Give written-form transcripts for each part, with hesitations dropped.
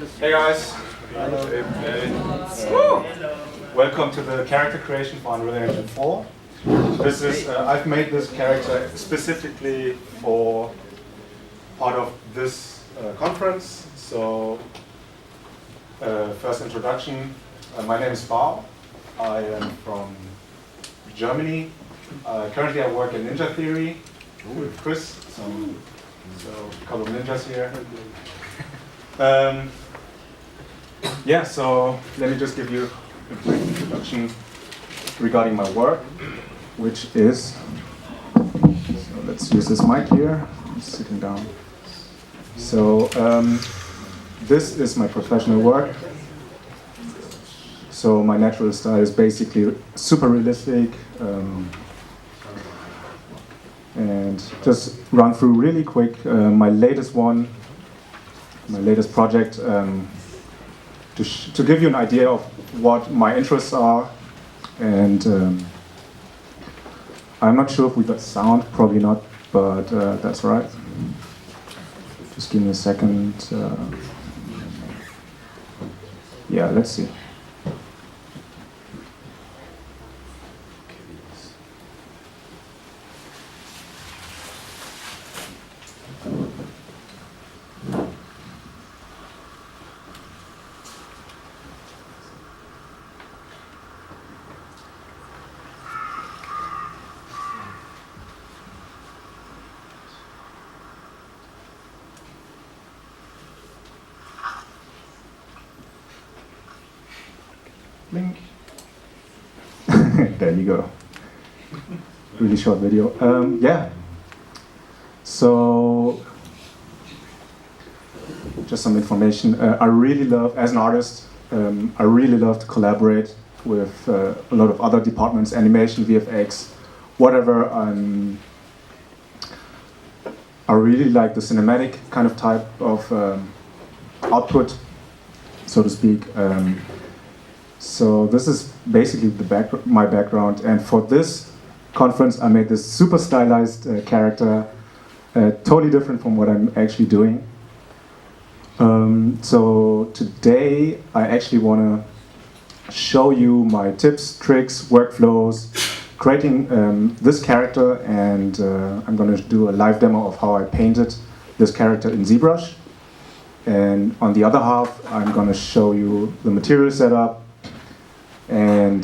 Hey guys. Hello. Welcome to the character creation for Unreal Engine 4. This is I've made this character specifically for part of this conference. So first introduction. My name is Bao. I am from Germany. Currently I work in Ninja Theory with Chris. So a couple of ninjas here. Yeah, so let me just give you a brief introduction regarding my work, which is, so let's use this mic here, I'm sitting down. So this is my professional work. So my natural style is basically super realistic, and just run through really quick my latest project, to give you an idea of what my interests are. And I'm not sure if we got sound, probably not, but that's right. Just give me a second. Yeah, let's see. Link. There you go. Really short video. Yeah. So, just some information. I really love, as an artist, I really love to collaborate with a lot of other departments, animation, VFX, whatever. I really like the cinematic kind of type of output, so to speak. So this is basically my background, and for this conference I made this super stylized character, totally different from what I'm actually doing. So today I actually want to show you my tips, tricks, workflows, creating this character, and I'm going to do a live demo of how I painted this character in ZBrush. And on the other half I'm going to show you the material setup, and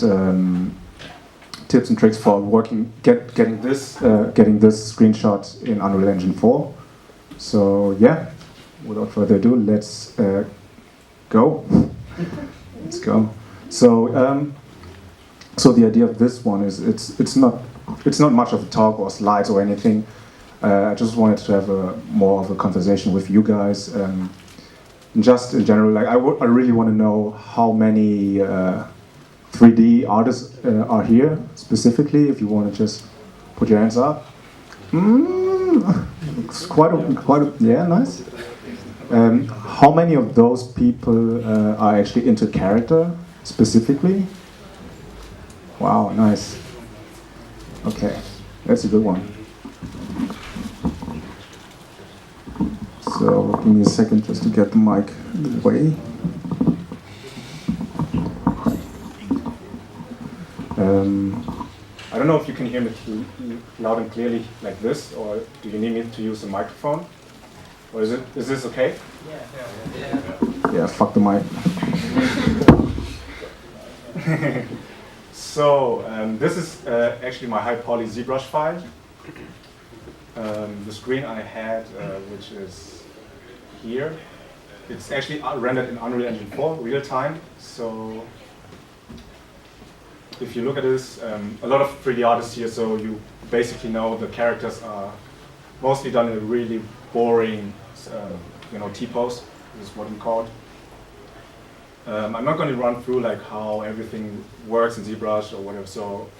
tips and tricks for getting this screenshot in Unreal Engine 4. So yeah, without further ado, let's go. Let's go. So so the idea of this one is it's not much of a talk or slides or anything. I just wanted to have more of a conversation with you guys. Just in general, like I really want to know how many 3D artists are here specifically. If you want to just put your hands up. It's quite a, yeah, nice. How many of those people are actually into character specifically? Wow, nice. Okay, that's a good one. So give me a second just to get the mic away. I don't know if you can hear me loud and clearly like this, or do you need me to use a microphone? Or is this okay? Yeah, fuck the mic. So this is actually my high poly ZBrush file. The screen I had, which is here, it's actually rendered in Unreal Engine 4 real time. So if you look at this, a lot of 3D artists here, so you basically know the characters are mostly done in a really boring, T-pose, is what we call it. I'm not going to run through like how everything works in ZBrush or whatever. So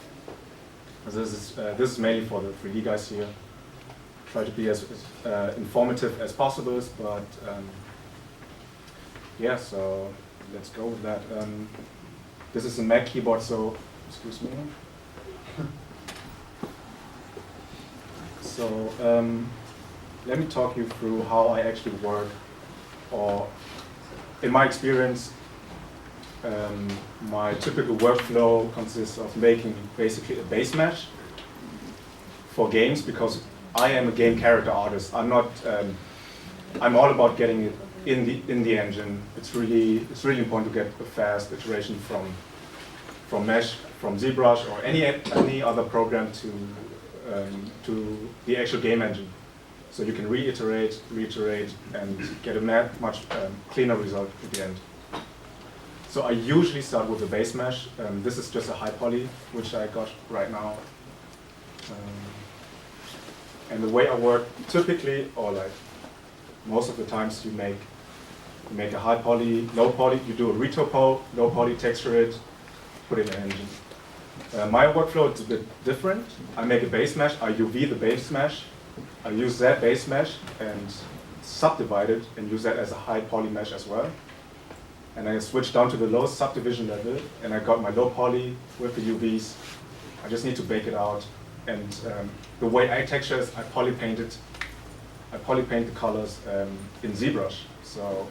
this is mainly for the 3D guys here. Try to be as informative as possible, but yeah. So let's go with that. This is a Mac keyboard, so excuse me. So let me talk you through how I actually work, or in my experience, my typical workflow consists of making basically a base mesh for games, because I am a game character artist. I'm not. I'm all about getting it in the engine. It's really important to get a fast iteration from Mesh, from ZBrush, or any other program to the actual game engine. So you can reiterate, and get a much cleaner result at the end. So I usually start with a base mesh. This is just a high poly, which I got right now. And the way I work typically, or like most of the times, you make a high poly, low poly, you do a retopo, low poly, texture it, put it in an engine. My workflow is a bit different. I make a base mesh, I UV the base mesh, I use that base mesh and subdivide it and use that as a high poly mesh as well. And I switch down to the lowest subdivision level, and I got my low poly with the UVs. I just need to bake it out. And the way I texture is I poly paint the colors in ZBrush. So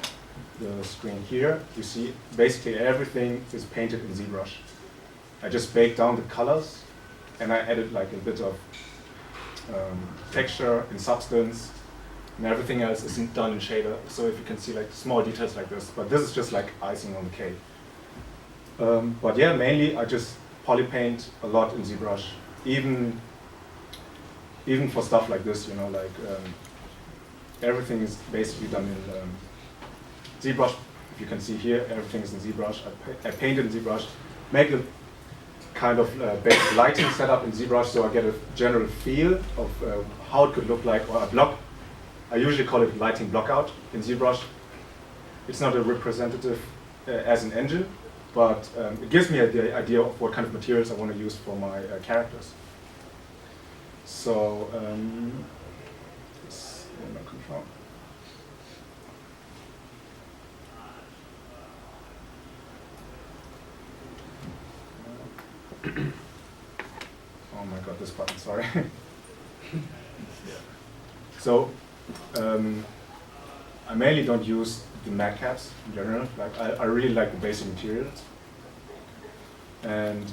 the screen here, you see basically everything is painted in ZBrush. I just bake down the colors, and I added like a bit of texture and substance, and everything else isn't done in shader. So if you can see like small details like this, but this is just like icing on the cake. But yeah, mainly I just poly paint a lot in ZBrush, even for stuff like this, you know, like everything is basically done in ZBrush. If you can see here, everything is in ZBrush. I paint in ZBrush, make a kind of basic lighting setup in ZBrush, so I get a general feel of how it could look like, or a block. I usually call it lighting blockout in ZBrush. It's not a representative as an engine, but it gives me the idea of what kind of materials I want to use for my characters. So, it's under control. Oh my god, this button, sorry. So, I mainly don't use the matte caps in general. Like, I really like the basic materials. And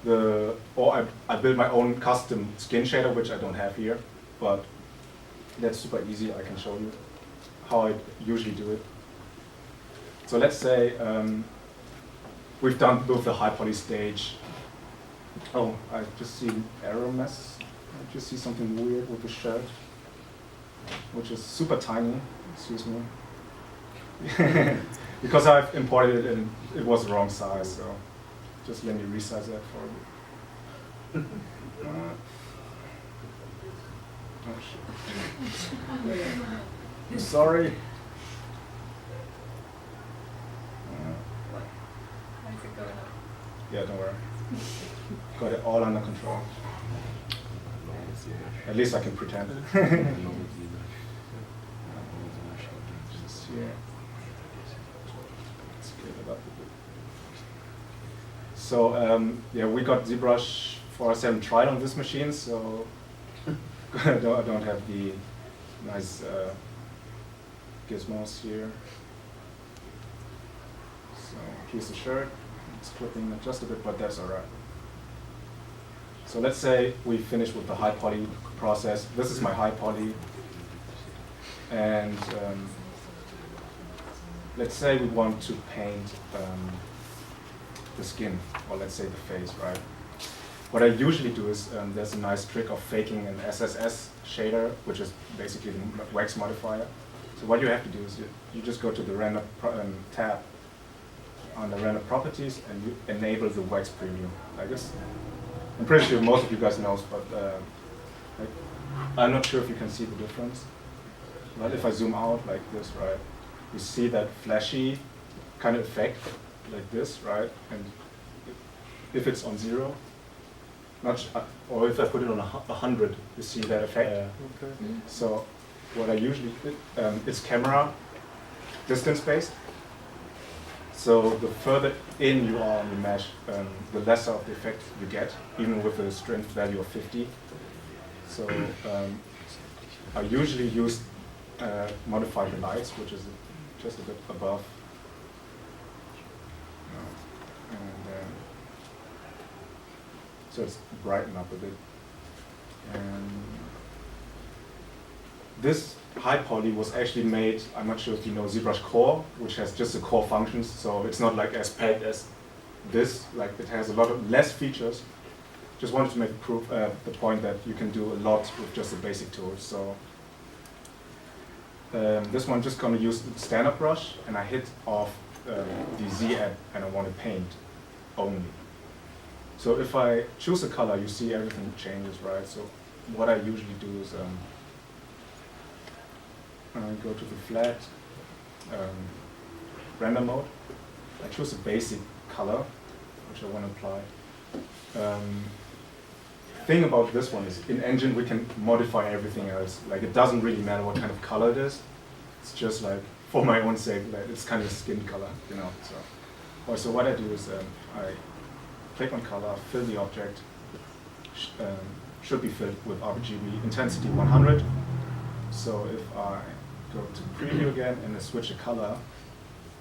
I build my own custom skin shader, which I don't have here, but that's super easy. I can show you how I usually do it. So let's say we've done both the high poly stage. Oh, I just see an error mess. I just see something weird with the shirt, which is super tiny. Excuse me. Because I've imported it and it was the wrong size, so just let me resize that for you. Oh shit. I'm sorry. Why is it going up? Yeah, don't worry. Got it all under control. At least I can pretend. Just here. Let's get it up a bit. So yeah, we got ZBrush 4.7 tried on this machine, so I don't have the nice gizmos here. So here's the shirt. It's clipping just a bit, but that's all right. So let's say we finish with the high poly process. This is my high poly. And let's say we want to paint the skin, or let's say the face, right? What I usually do is, there's a nice trick of faking an SSS shader, which is basically the wax modifier. So what you have to do is you just go to the render tab on the render properties, and you enable the wax preview. Like this. I'm pretty sure most of you guys know, but like, I'm not sure if you can see the difference. But if I zoom out like this, right, you see that flashy kind of effect, like this, right? And if it's on 0, or if I put it on 100, you see that effect. Yeah. Okay. So what I usually, it's camera distance based. So the further in you are on the mesh, the lesser of the effect you get, even with a strength value of 50. So I usually use modify the lights, which is just a bit above. And so it's brighten up a bit. And this high poly was actually made, I'm not sure if you know ZBrush Core, which has just the core functions, so it's not like as packed as this, like it has a lot of less features. Just wanted to make the point that you can do a lot with just the basic tools. So this one just gonna use the standard brush, and I hit off the Z app, and I want to paint only. So if I choose a color, you see everything changes, right? So what I usually do is I go to the flat render mode. I choose a basic color, which I want to apply. Thing about this one is, in Engine we can modify everything else. Like it doesn't really matter what kind of color it is. It's just like, for my own sake, like it's kind of skin color, you know. So also what I do is I click on color, fill the object. Should be filled with RGB intensity 100. So if I go to preview again and I switch a color,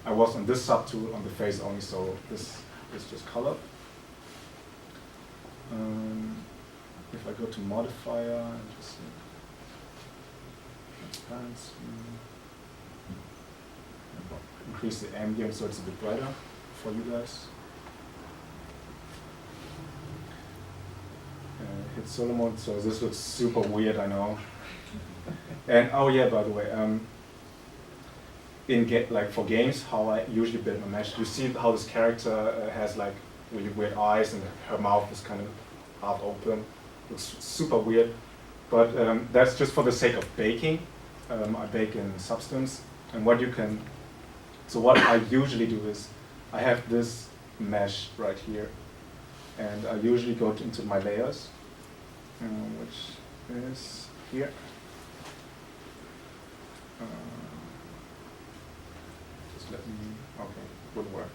I was on this subtool on the face only, so this is just color. If I go to modifier and just transparency, increase the ambient so it's a bit brighter for you guys. Hit solo mode, so this looks super weird, I know. And oh yeah, by the way, like for games, how I usually build my mesh, you see how this character has like really weird eyes and her mouth is kind of half open. Looks super weird, but that's just for the sake of baking. I bake in Substance, and what I usually do is I have this mesh right here, and I usually go into my layers, which is here. Just let me, okay, would work.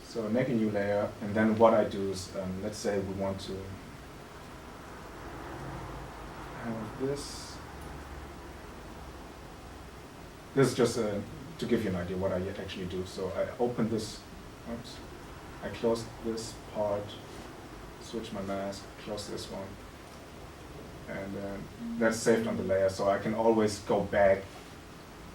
So I make a new layer, and then what I do is, let's say we want to have this. This is just to give you an idea what I actually do. So I open this, oops, I close this part, switch my mask, close this one, and that's saved on the layer, so I can always go back.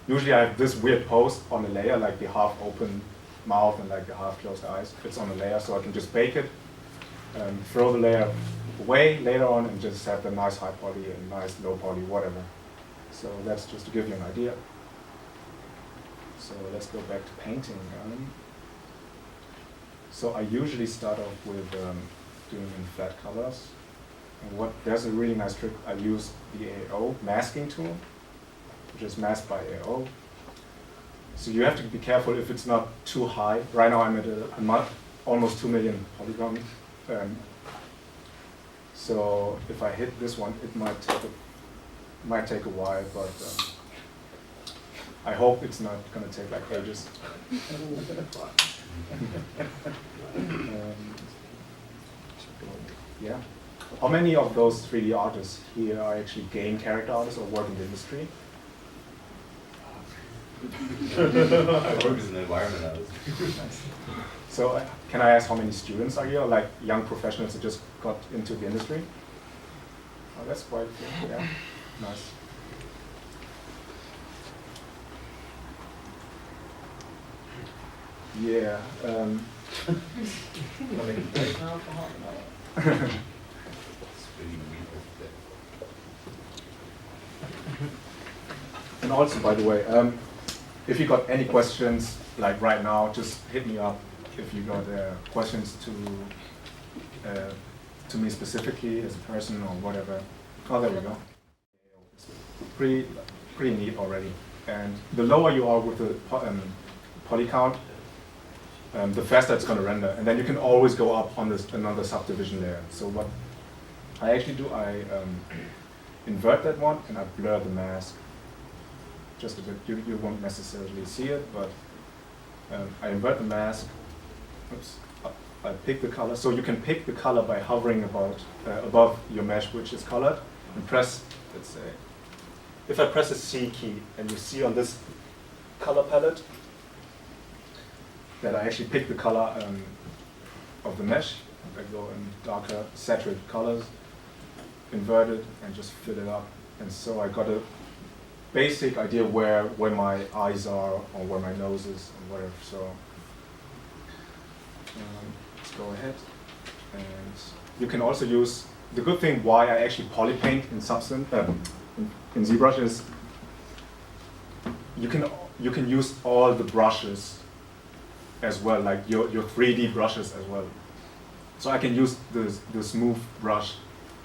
Usually I have this weird pose on the layer, like the half open mouth and like the half closed eyes. It's on the layer, so I can just bake it, throw the layer away later on, and just have the nice high poly and nice low poly, whatever. So that's just to give you an idea. So let's go back to painting. So I usually start off with doing in flat colors. And there's a really nice trick. I use the AO masking tool, which is masked by AO. So you have to be careful if it's not too high. Right now I'm at almost 2 million polygons. So if I hit this one, it might take a while, but I hope it's not going to take like ages. Yeah. How many of those 3D artists here are actually game character artists or work in the industry? I work as an environment artist. Nice. So can I ask how many students are here, like young professionals that just got into the industry? Oh, that's quite cool. Yeah, nice. Yeah. And also, by the way, if you got any questions, like right now, just hit me up if you got questions to me specifically as a person or whatever. Oh, there we go. It's pretty neat already. And the lower you are with the poly count, the faster it's going to render. And then you can always go up on another subdivision layer. So what I actually do, I invert that one and I blur the mask just a bit. You won't necessarily see it, but I invert the mask. Oops. I pick the color. So you can pick the color by hovering above your mesh, which is colored, and press, let's say, if I press the C key, and you see on this color palette that I actually pick the color of the mesh. I go in darker saturated colors, invert it, and just fill it up. And so I got a basic idea where my eyes are, or where my nose is, and whatever. So let's go ahead. And you can also use, the good thing why I actually polypaint in Substance, in ZBrush is you can use all the brushes as well, like your 3D brushes as well. So I can use the smooth brush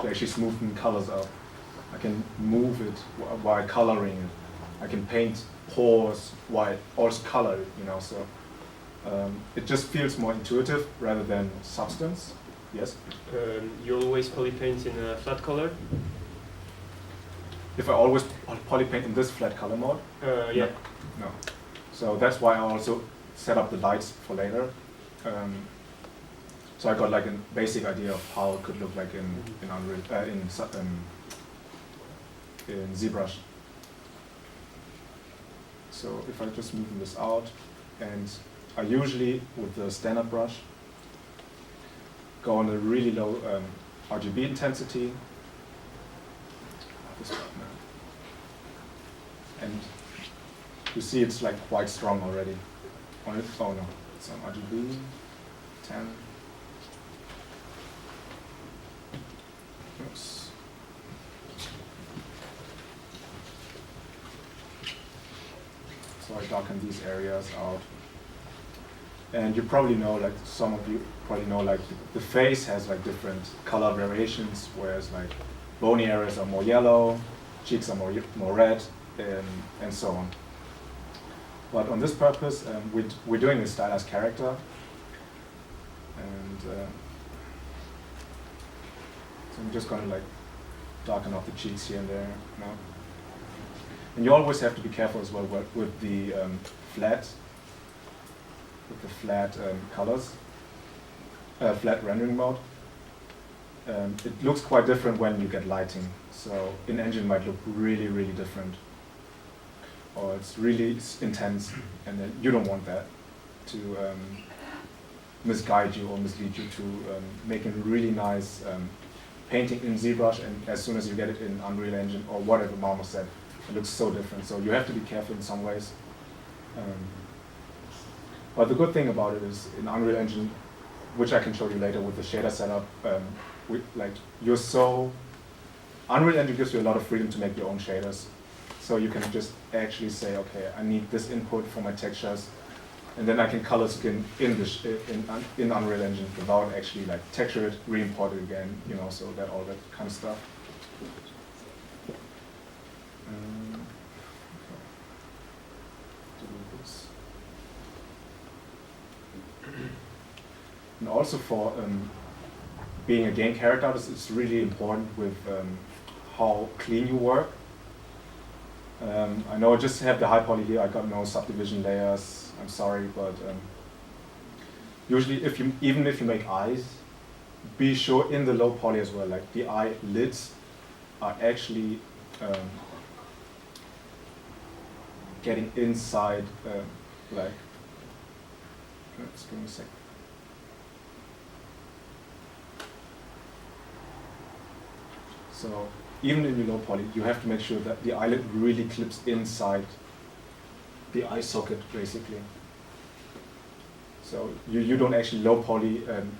to actually smoothen colors out. I can move it while coloring it. I can paint pores while also color it, you know. So it just feels more intuitive rather than Substance. Yes. You always polypaint in a flat color? If I always polypaint in this flat color mode? Yeah. No. So that's why I also set up the lights for later. So I got like a basic idea of how it could look like in Unreal, in ZBrush. So if I just move this out, and I usually with the standard brush go on a really low RGB intensity. This one now. And you see it's like quite strong already. On it, oh no, it's on RGB 10. Oops. So I darken these areas out. And you probably know, like some of you probably know, like the face has like different color variations, whereas like bony areas are more yellow, cheeks are more red, and so on. But on this purpose, we're doing a stylized character, and so I'm just gonna like darken up the cheeks here and there now. And you always have to be careful as well with the flat colors, flat rendering mode. It looks quite different when you get lighting. So in engine it might look really, really different, or it's really intense, and then you don't want that to misguide you or mislead you to making really nice painting in ZBrush, and as soon as you get it in Unreal Engine or whatever Mama said, it looks so different. So you have to be careful in some ways. But the good thing about it is in Unreal Engine, which I can show you later with the shader setup, Unreal Engine gives you a lot of freedom to make your own shaders. So you can just actually say, okay, I need this input for my textures, and then I can color skin in Unreal Engine without actually like texture it, re-import it again, you know, so that all that kind of stuff. And also for being a game character artist, it's really important with how clean you work. I know I just have the high poly here, I got no subdivision layers, I'm sorry, but usually even if you make eyes, be sure in the low poly as well, like the eye lids are actually getting inside, like, just give me a second. So even in your low poly, you have to make sure that the eyelid really clips inside the eye socket, basically. So you don't actually low poly and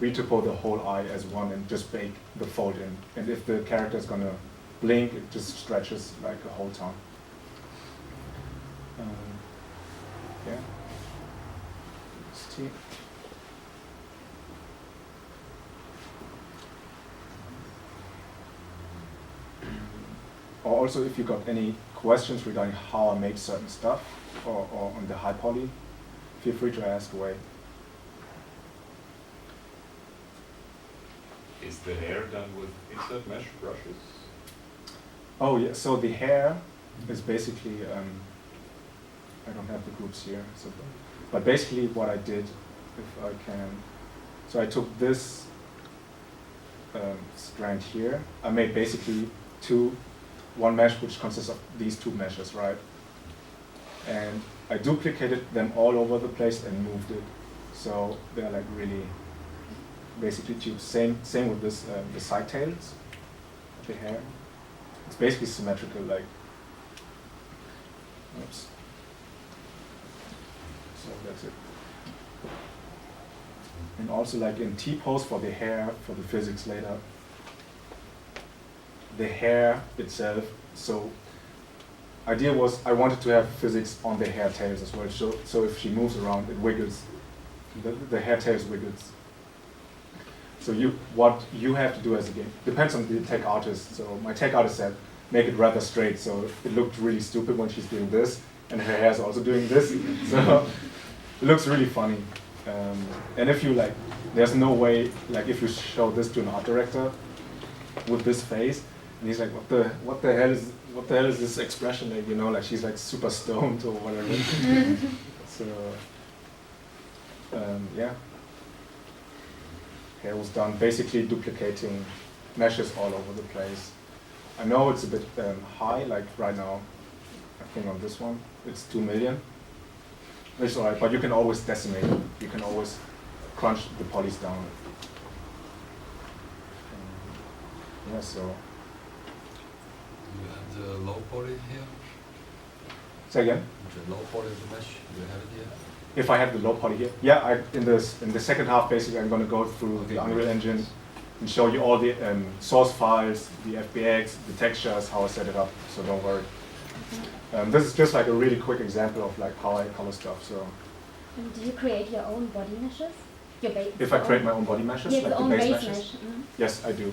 retopo the whole eye as one and just bake the fold in. And if the character is going to blink, it just stretches like a whole time. Yeah. See. Or also, if you got any questions regarding how I make certain stuff, or on the high poly, feel free to ask away. Is the hair done with insert mesh brushes? Oh yeah, so the hair is basically, I don't have the groups here, so, but basically what I did, if I can, so I took this strand here, I made basically two one mesh which consists of these two meshes, right? And I duplicated them all over the place and moved it. So they're like really basically tubes. Same with this, the side tails, the hair. It's basically symmetrical, like, oops. So that's it. And also like in T-pose for the hair, for the physics later, the hair itself, so idea was I wanted to have physics on the hair tails as well, so if she moves around, it wiggles. The hair tails wiggles. So what you have to do as a game, depends on the tech artist. So my tech artist said, make it rather straight, so it looked really stupid when she's doing this, and her hair is also doing this. So it looks really funny. And if you like, there's no way, like if you show this to an art director with this face, and he's like, what the hell is this expression, like, you know, like she's like super stoned or whatever. So yeah, hair was done basically duplicating meshes all over the place. I know it's a bit high, like right now, I think on this one, it's 2 million. It's alright, but you can always decimate it. You can always crunch the polys down. Yeah, so. You have the low poly here? Say again? The low poly of the mesh, do you have it here? If I have the low poly here? Yeah, in the second half, basically, I'm going to go through the Unreal Engine and show you all the source files, the FBX, the textures, how I set it up, so don't worry. This is just like a really quick example of like how I color stuff. So, and do you create your own body meshes? If I create my own body meshes, yeah, like the base meshes, yes, I do.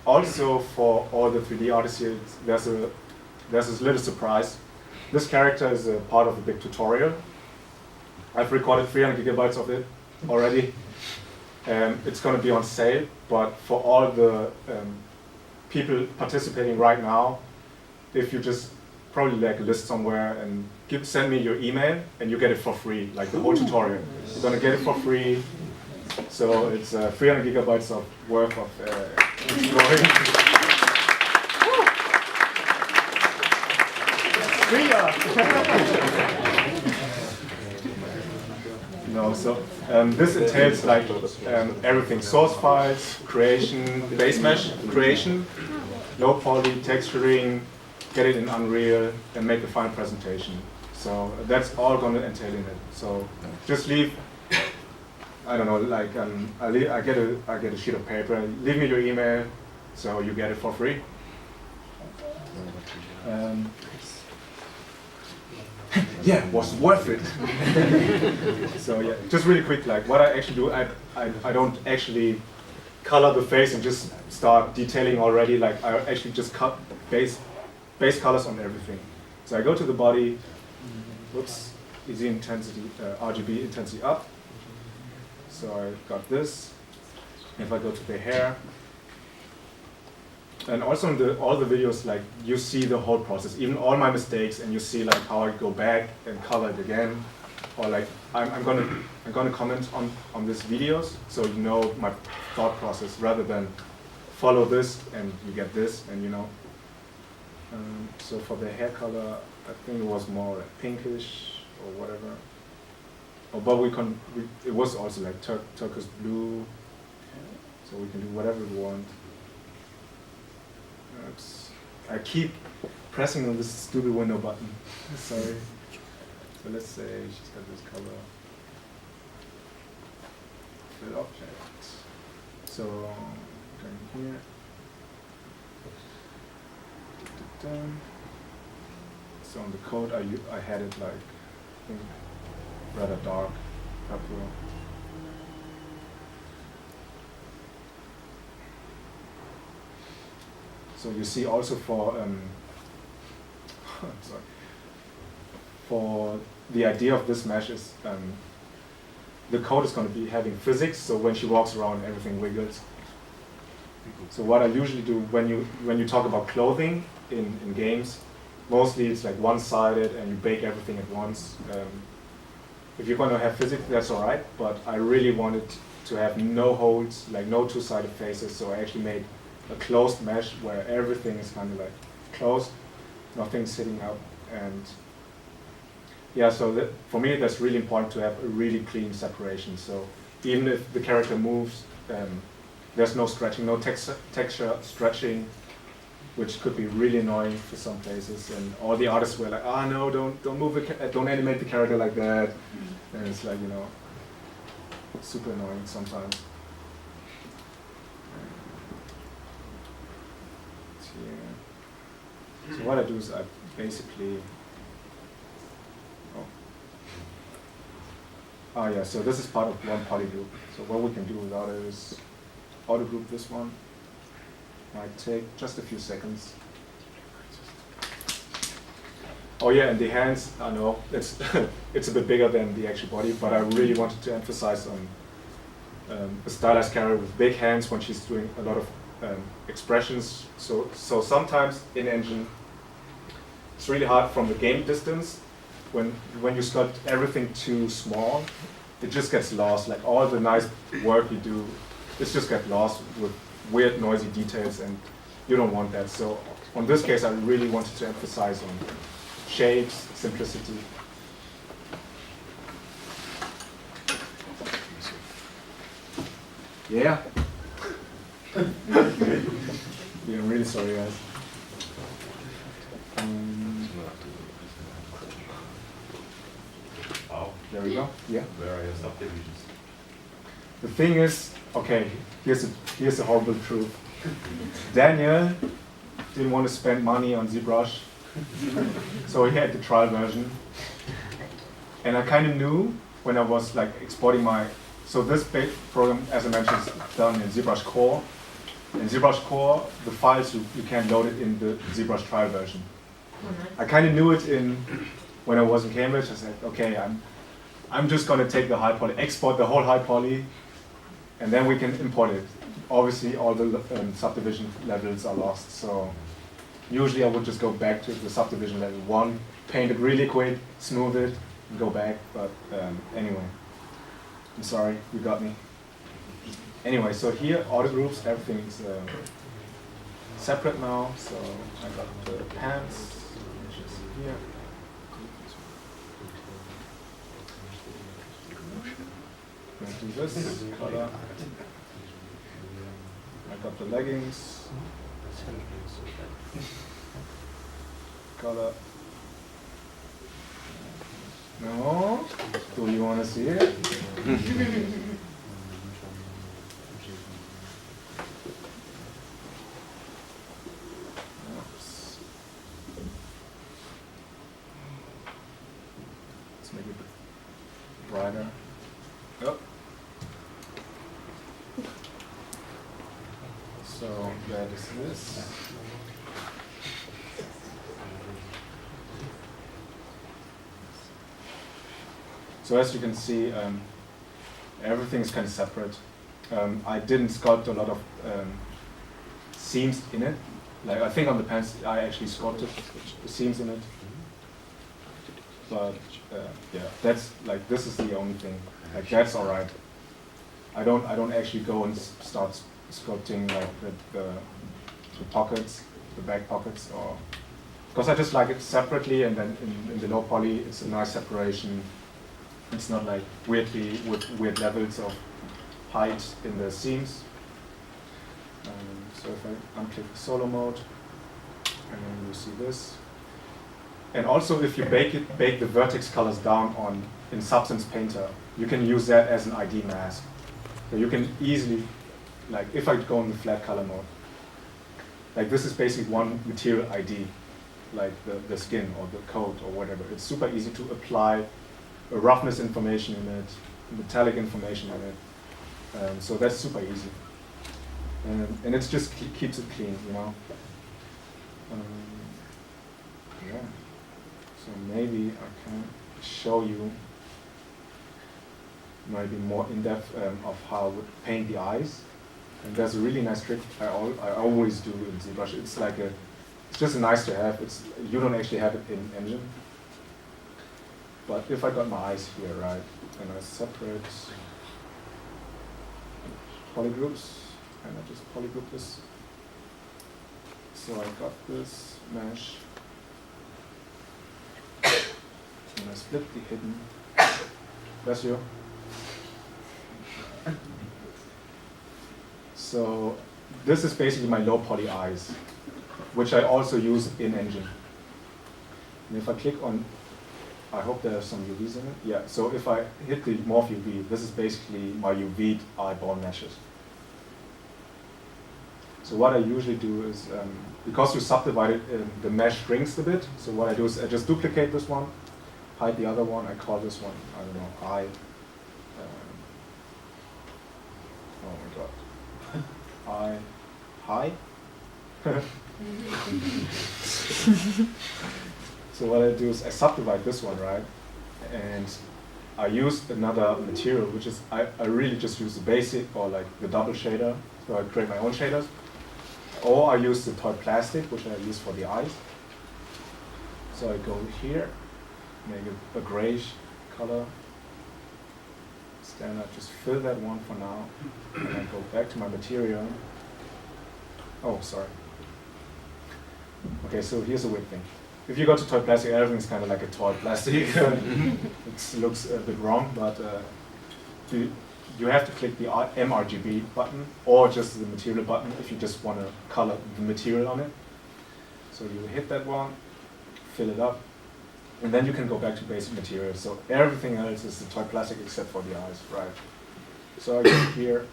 Also, for all the 3D artists here, there's this little surprise. This character is a part of a big tutorial. I've recorded 300 gigabytes of it already. It's going to be on sale, but for all the people participating right now, if you just probably like list somewhere and send me your email and you get it for free, like the whole tutorial. You're going to get it for free. So it's 300 gigabytes of worth of drawing. No, so this entails like everything: source files, creation, base mesh creation, low poly, texturing, get it in Unreal, and make a final presentation. So that's all going to entail in it. So just leave. I don't know, like I get a sheet of paper. Leave me your email, so you get it for free. Yeah, was worth it. So yeah, just really quick, like what I actually do, I don't actually color the face and just start detailing already. Like I actually just cut base colors on everything. So I go to the body. Whoops, easy intensity, RGB intensity up. So I got this. If I go to the hair, and also in all the videos, like you see the whole process, even all my mistakes, and you see like how I go back and color it again, or like I'm gonna comment on these videos, so you know my thought process rather than follow this and you get this, and you know. So for the hair color, I think it was more like pinkish or whatever. Oh, but it was also like turquoise blue, so we can do whatever we want. Oops. I keep pressing on this stupid window button. Sorry. So let's say she's got this color. Fill object. So going here. So on the code, I had it like, I think, rather dark purple. So you see also for sorry, for the idea of this mesh is the code is going to be having physics. So when she walks around, everything wiggles. So what I usually do when you talk about clothing in games, mostly it's like one-sided and you bake everything at once. If you're going to have physics, that's all right. But I really wanted to have no holes, like no two-sided faces. So I actually made a closed mesh where everything is kind of like closed, nothing sitting up, and yeah, so for me that's really important to have a really clean separation. So even if the character moves, there's no stretching, no texture stretching, which could be really annoying for some places. And all the artists were like, "Ah, no, don't move don't animate the character like that." And it's like, you know, super annoying sometimes. So what I do is I basically, yeah, so this is part of one polygroup. So what we can do without it is auto group this one. Might take just a few seconds. Oh yeah, and the hands, I know, it's it's a bit bigger than the actual body, but I really wanted to emphasize on a stylized character with big hands when she's doing a lot of expressions. So sometimes in engine, it's really hard from the game distance. When you sculpt everything too small, it just gets lost. Like all the nice work you do, it just gets lost with weird noisy details, and you don't want that. So on this case, I really wanted to emphasize on shapes, simplicity. Yeah. Yeah, I'm really sorry, guys. Wow. There we go. Yeah. Where are your subdivisions? The thing is, okay, here's a horrible truth. Daniel didn't want to spend money on ZBrush, so he had the trial version. And I kind of knew when I was like exporting so this big program, as I mentioned, is done in ZBrush Core. In ZBrush Core, the files, you can't load it in the ZBrush trial version. I kind of knew it when I was in Cambridge. I said, okay, I'm just going to take the high poly, export the whole high poly, and then we can import it. Obviously, all the subdivision levels are lost, so usually I would just go back to the subdivision level 1, paint it really quick, smooth it, and go back, but anyway. I'm sorry, you got me. Anyway, so here, auto groups, everything's separate now, so I got the pants, which is here. I'm going to do this color. I got the leggings. Color. No? Do you want to see it? Oops. Let's make it a bit brighter. Oh. So that is this. So as you can see, everything is kind of separate. I didn't sculpt a lot of seams in it. Like I think on the pants, I actually sculpted the seams in it. But yeah, that's like this is the only thing. Like that's all right. I don't actually go and start sculpting like the pockets, the back pockets, or because I just like it separately, and then in the low poly, it's a nice separation. It's not like weirdly with weird levels of height in the seams. So if I unclick solo mode, and then you see this. And also, if you bake the vertex colors down in Substance Painter, you can use that as an ID mask. So you can easily, like if I go in the flat color mode, like this is basically one material ID, like the skin or the coat or whatever. It's super easy to apply a roughness information in it, metallic information in it. So that's super easy. And it just keeps it clean, you know. Yeah. So maybe I can show you maybe more in depth of how I would paint the eyes. And there's a really nice trick I always do in ZBrush. It's like it's just a nice to have. You don't actually have it in Engine. But if I got my eyes here, right, and I separate polygroups, and I just polygroup this So I got this mesh. And I split the hidden. Bless you. So this is basically my low poly eyes, which I also use in engine. And if I click on, I hope there are some UVs in it. Yeah, so if I hit the morph UV, this is basically my UV eyeball meshes. So what I usually do is, because you subdivide it, the mesh shrinks a bit. So what I do is I just duplicate this one, hide the other one. I call this one, I don't know, I. Oh my god. Hi. So what I do is I subdivide this one, right? And I use another material, which is, I really just use the basic or like the double shader. So I create my own shaders. Or I use the toy plastic, which I use for the eyes. So I go here, make it a grayish color. Standard, just fill that one for now. And I go back to my material. Oh, sorry. Okay, so here's a weird thing. If you go to toy plastic, everything's kind of like a toy plastic. It looks a bit wrong, but you have to click the mRGB button or just the material button if you just want to color the material on it. So you hit that one, fill it up, and then you can go back to basic material. So everything else is the toy plastic except for the eyes, right? So I go here,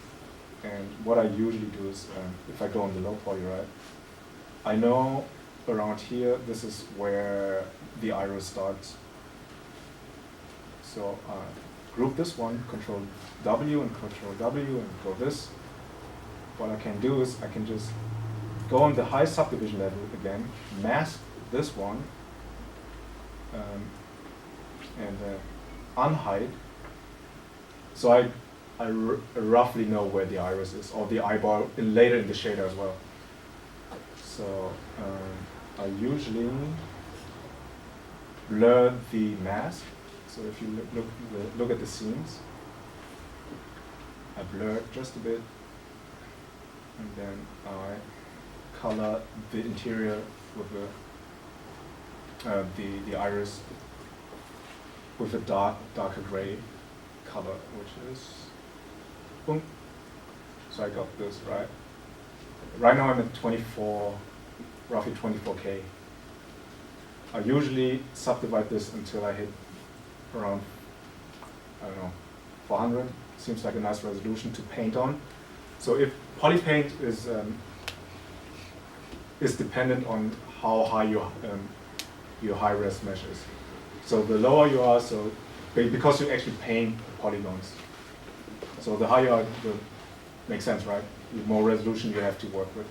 and what I usually do is, if I go on the low poly, right, I know around here, this is where the iris starts. So group this one, Control W and Control W and go this. What I can do is I can just go on the high subdivision level again, mask this one, and unhide. So I roughly know where the iris is, or the eyeball later in the shader as well. So I usually blur the mask. So if you look at the seams, I blur it just a bit, and then I color the interior with the iris with a darker gray color, which is boom. So I got this right. Right now I'm at 24, roughly 24K. I usually subdivide this until I hit around, I don't know, 400. Seems like a nice resolution to paint on. So if polypaint is dependent on how high your high-res mesh is. So the lower you are, so because you actually paint polygons. So the higher you are, makes sense, right? The more resolution you have to work with.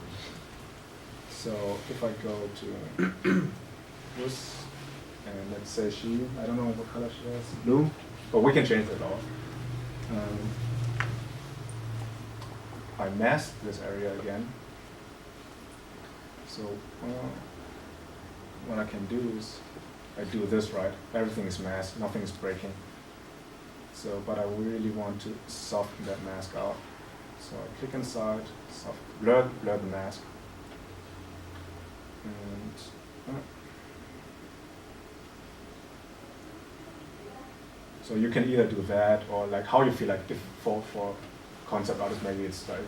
So if I go to this, and let's say she, I don't know what color she has, blue, but we can change that all. I mask this area again. So what I can do is I do this, right? Everything is masked, nothing is breaking. So, but I really want to soften that mask out. So I click inside, blur the mask, and so you can either do that or like how you feel like. If for concept artists, maybe it's like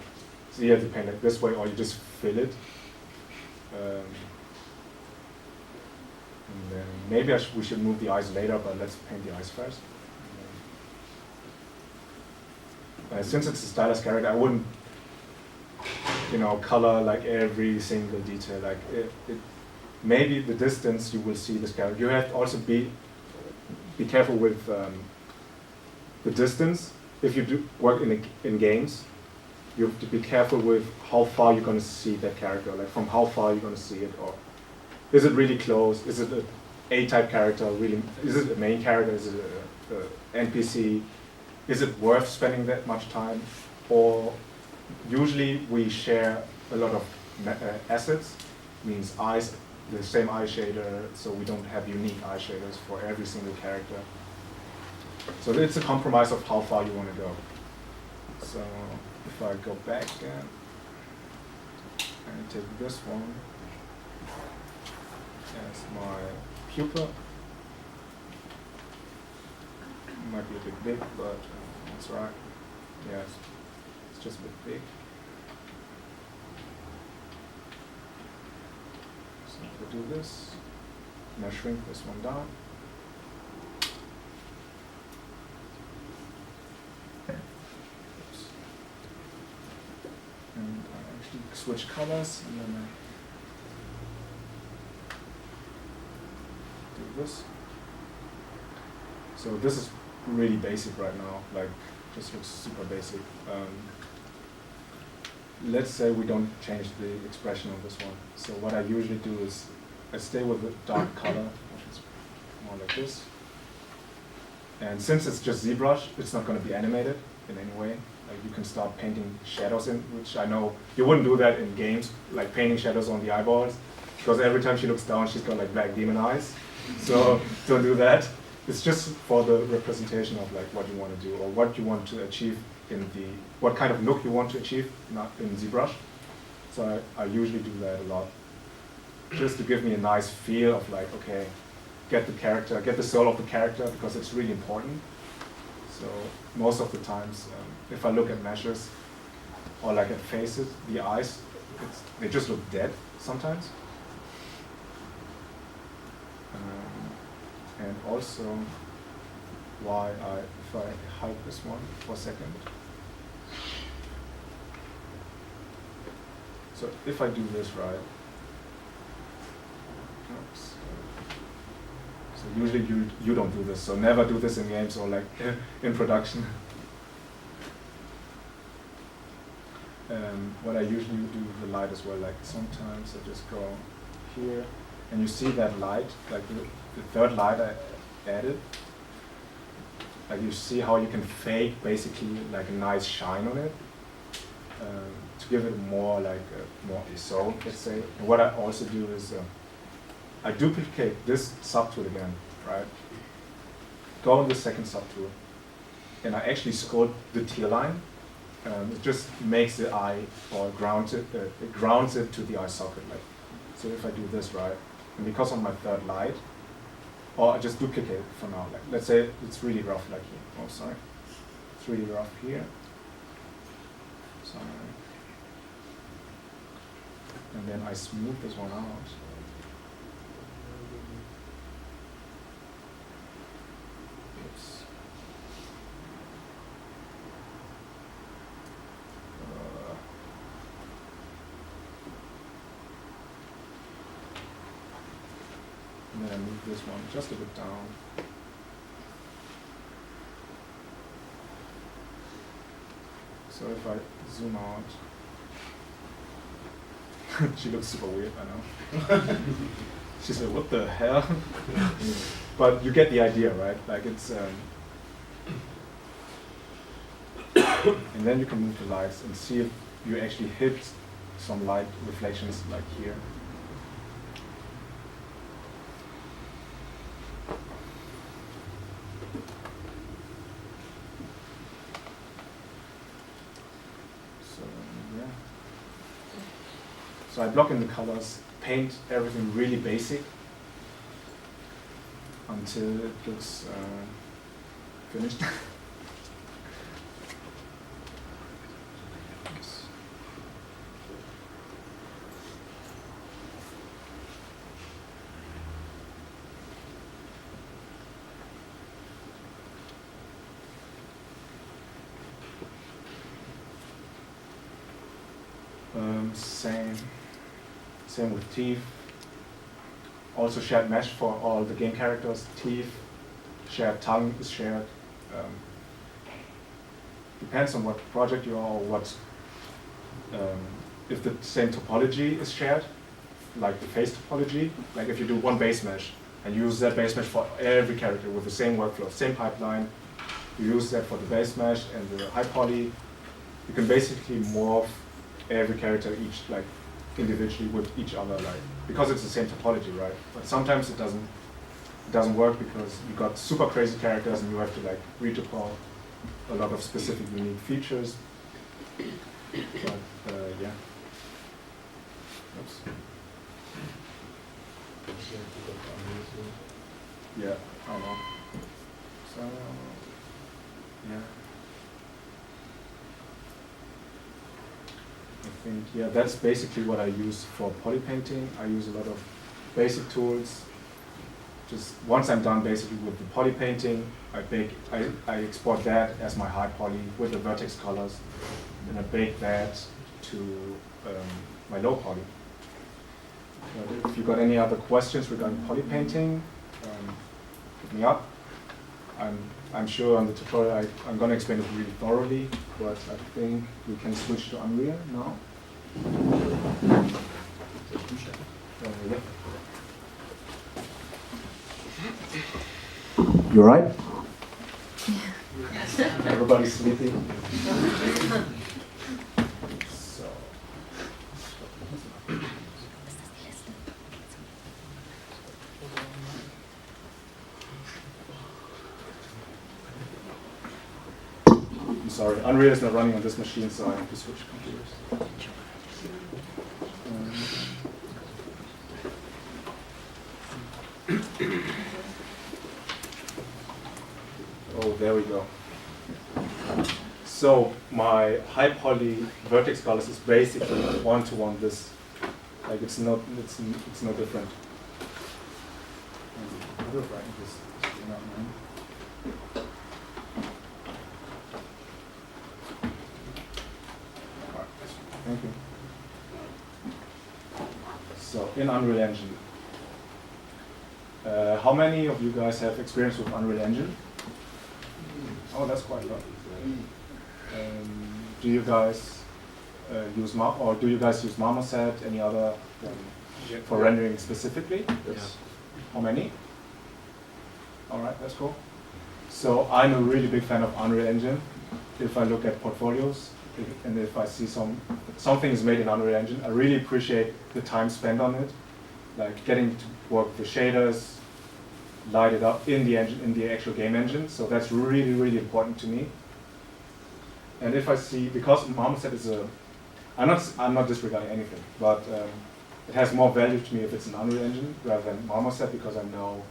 so you have to paint it this way, or you just fill it. And then maybe we should move the eyes later, but let's paint the eyes first. Since it's a stylized character, I wouldn't, color like every single detail. Like maybe the distance you will see this character. You have to also be careful with the distance. If you do work in games, you have to be careful with how far you're going to see that character. Like from how far you're going to see it, or is it really close? Is it an A-type character? Really, is it a main character? Is it an NPC? Is it worth spending that much time? Or usually we share a lot of assets, means eyes, the same eye shader, so we don't have unique eye shaders for every single character. So it's a compromise of how far you want to go. So if I go back again and take this one, as my pupil. Might be a bit big, but that's right. Yeah, it's just a bit big. So if I do this, and I shrink this one down. Oops. And I actually switch colors, and then I do this. So this is really basic right now, like just looks super basic. Let's say we don't change the expression of this one. So what I usually do is I stay with the dark color, which is more like this. And since it's just ZBrush, it's not going to be animated in any way. Like you can start painting shadows in, which I know you wouldn't do that in games, like painting shadows on the eyeballs, because every time she looks down, she's got like black demon eyes. So don't do that. It's just for the representation of like what you want to do or what you want to achieve in the, what kind of look you want to achieve, not in ZBrush. So I usually do that a lot, just to give me a nice feel of like, okay, get the character, get the soul of the character, because it's really important. So most of the times, if I look at meshes or like at faces, the eyes, they just look dead sometimes. And also, if I hide this one for a second. So if I do this right, oops. So usually you don't do this, so never do this in games or like in production. What I usually do with the light as well, like sometimes I just go here, and you see that light, like the third light I added. Like you see how you can fake basically like a nice shine on it to give it more like more soul, let's say. And what I also do is I duplicate this subtool again, right? Go on the second subtool, and I actually sculpt the tear line. It just makes the eye or grounds it to the eye socket. Like, so if I do this right, and because of my third light, or I just duplicate it for now. Like, let's say it's really rough, like here. Oh, sorry, it's really rough here. Sorry, and then I smooth this one out. Oops. And then I move this one just a bit down. So if I zoom out, she looks super weird, I know. She's like, what the hell? But you get the idea, right? Like it's, and then you can move the lights and see if you actually hit some light reflections like here. So I block in the colors, paint everything really basic until it looks finished. Same with teeth. Also shared mesh for all the game characters. Teeth, shared tongue is shared. Depends on what project you are or what. If the same topology is shared, like the face topology, like if you do one base mesh and use that base mesh for every character with the same workflow, same pipeline, you use that for the base mesh and the high poly, you can basically morph every character each like individually with each other, like because it's the same topology, right? But sometimes it doesn't work because you got super crazy characters and you have to like retopol a lot of specific unique features. But yeah. Oops. Yeah, I know. So, yeah. I think, yeah, that's basically what I use for poly painting. I use a lot of basic tools. Just once I'm done basically with the poly painting, I export that as my high poly with the vertex colors, and I bake that to my low poly. But if you got any other questions regarding poly painting, hit me up. I'm sure on the tutorial I'm going to explain it really thoroughly, but I think we can switch to Unreal now. Yeah. You alright? Everybody's sleepy. So. I'm sorry, Unreal is not running on this machine, so I have to switch computers. Oh, there we go. So my high poly vertex colors is basically one-to-one this. Like it's no different. How do I write this? Thank you. So in Unreal Engine, how many of you guys have experience with Unreal Engine? Oh, that's quite a lot. Do you guys use do you guys use Marmoset? Any other for rendering specifically? Yes. How many? All right, that's cool. So I'm a really big fan of Unreal Engine. If I look at portfolios and if I see something is made in Unreal Engine, I really appreciate the time spent on it, like getting to work with the shaders, light it up in the engine, in the actual game engine. So that's really, really important to me. And if I see, because Marmoset is I'm not disregarding anything, but it has more value to me if it's an Unreal Engine rather than Marmoset, because I know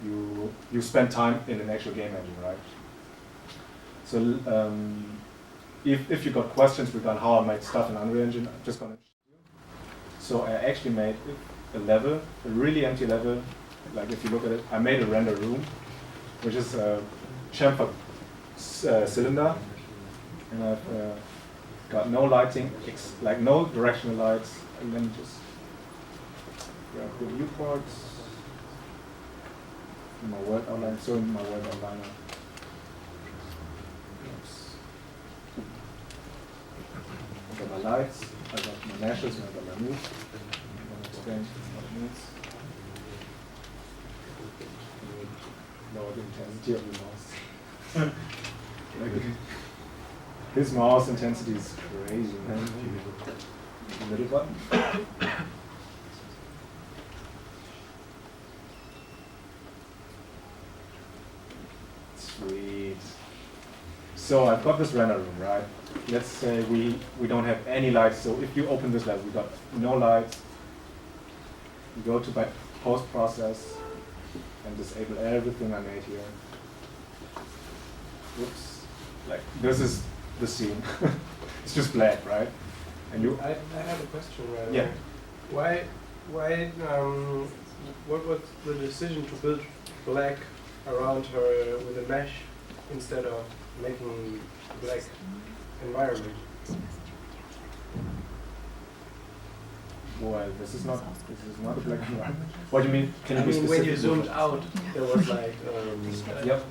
you spend time in an actual game engine, right? So if you got questions regarding how I made stuff in Unreal Engine, I'm just gonna. So I actually made a level, a really empty level. Like if you look at it, I made a render room, which is a chamfer cylinder, and I've got no lighting, like no directional lights, and then just grab the viewports in my word outline, so in my word outliner. Oops. I got my lights, I got my meshes, and I got my moves. I'm going to explain what it means. Lower the intensity of the mouse. Like his mouse intensity is crazy, man. The middle button. Sweet. So I've got this render room, right? Let's say we don't have any lights. So if you open this level, we got no lights. You go to post process and disable everything I made here. Whoops. Like this is the scene. It's just black, right? And you I have a question right Yeah. away. What was the decision to build black around her with a mesh instead of making black environment? Well, this is not a black environment. What do you mean? Can you I be mean, when specific? you zoomed out, there was like Yep.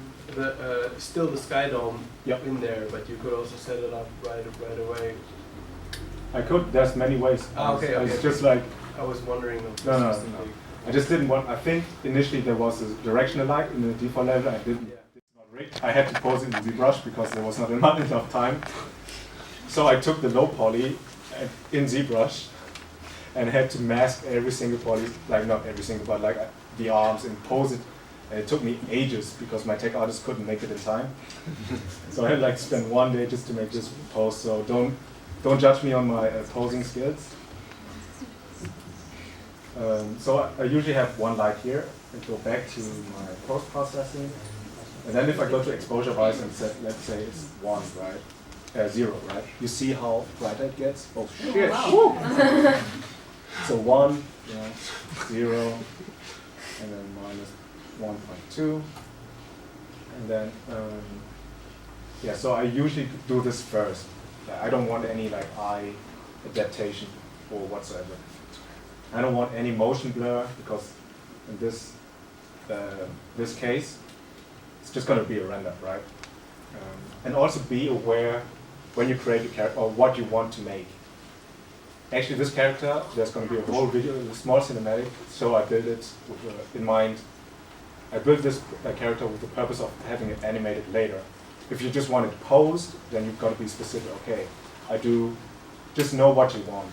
still the sky dome Yep. in there, but you could also set it up right away. I could. There's many ways. Okay. It's just like I was wondering. No. I just didn't want. I think initially there was a directional light in the default level. I didn't. It's not rigged. I had to pose it in ZBrush because there was not enough time. So I took the low poly in ZBrush and had to mask every single poly, like not every single, but like the arms, and pose it. And it took me ages because my tech artist couldn't make it in time. So I had like spend one day just to make this pose. So don't judge me on my posing skills. So I usually have one light here and go back to my post-processing. And then if I go to exposure bias and set, let's say it's 1, right? 0, right? You see how bright it gets? Oh shit! So 1, 0, and then minus 1.2. And then, yeah, so I usually do this first. I don't want any like eye adaptation or whatsoever. I don't want any motion blur because in this this case, it's just going to be a render, right? And also be aware when you create a character or what you want to make. Actually, this character, there's going to be a whole video, a small cinematic, so I built it with, in mind. I built this character with the purpose of having it animated later. If you just want it posed, then you've got to be specific. Okay, just know what you want.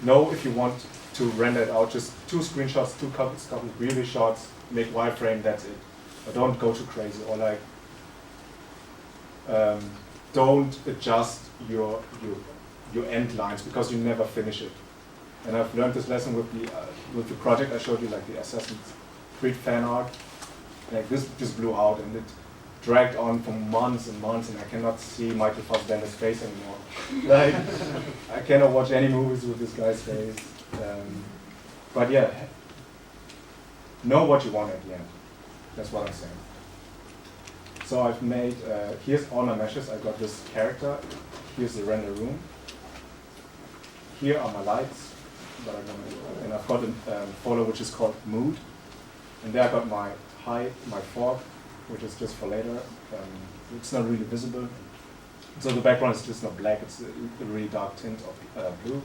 Know if you want to render it out, just 2 screenshots, 2 couple preview shots, make wireframe, that's it. But don't go too crazy, or like, don't adjust your end lines because you never finish it. And I've learned this lesson with the project I showed you, like the Assassin's Creed fan art. Like this just blew out and it dragged on for months and months, and I cannot see Michael Fassbender's face anymore. Like, I cannot watch any movies with this guy's face. But yeah, know what you want at the end. That's what I'm saying. So I've made, here's all my meshes. I got this character. Here's the render room. Here are my lights. And I've got a folder which is called mood. And there I got my height, my fog, which is just for later. It's not really visible. So the background is just not black. It's a really dark tint of blue.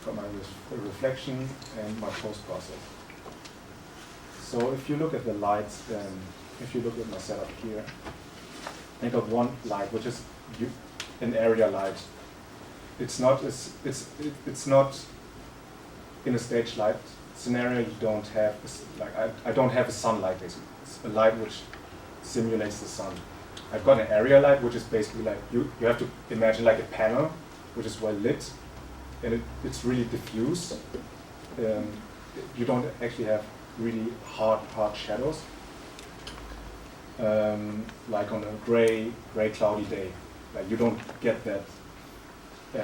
Got my reflection and my post-process. So if you look at the lights, then if you look at my setup here, I got one light, which is an area light. It's not in a stage light scenario. You don't have I don't have a sunlight basically. It's a light which simulates the sun. I've got an area light, which is basically like you have to imagine like a panel, which is well lit, and it's really diffuse. You don't actually have really hard shadows, like on a gray cloudy day. Like you don't get that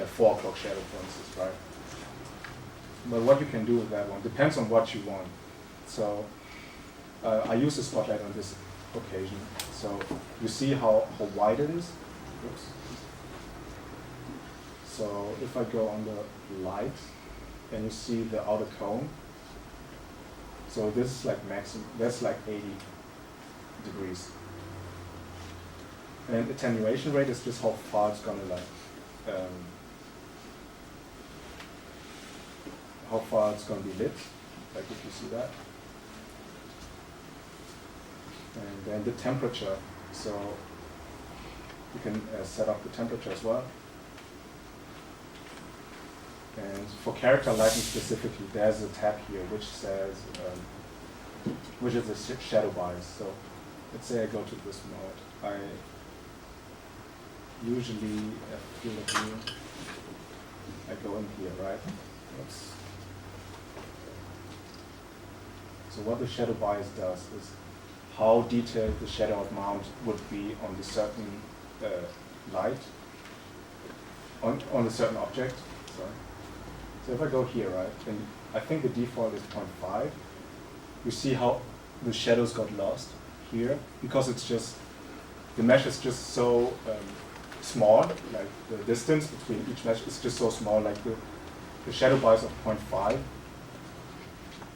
4 o'clock shadow, for instance, right? But what you can do with that one depends on what you want. So I use the spotlight on this occasion. So you see how wide it is. Oops. So if I go on the light, and you see the outer cone. So this is like maximum. That's like 80 degrees. And attenuation rate is just how far it's gonna how far it's gonna be lit. Like if you see that. And then the temperature. So you can set up the temperature as well. And for character lighting specifically, there's a tab here which says, which is a shadow bias. So let's say I go to this mode. I usually, I go in here, right? Oops. So what the shadow bias does is how detailed the shadow amount would be on the certain light, on a certain object. Sorry. So if I go here, right, then I think the default is 0.5. You see how the shadows got lost here because it's just, the mesh is just so small, like the distance between each mesh is just so small, like the shadow bias of 0.5.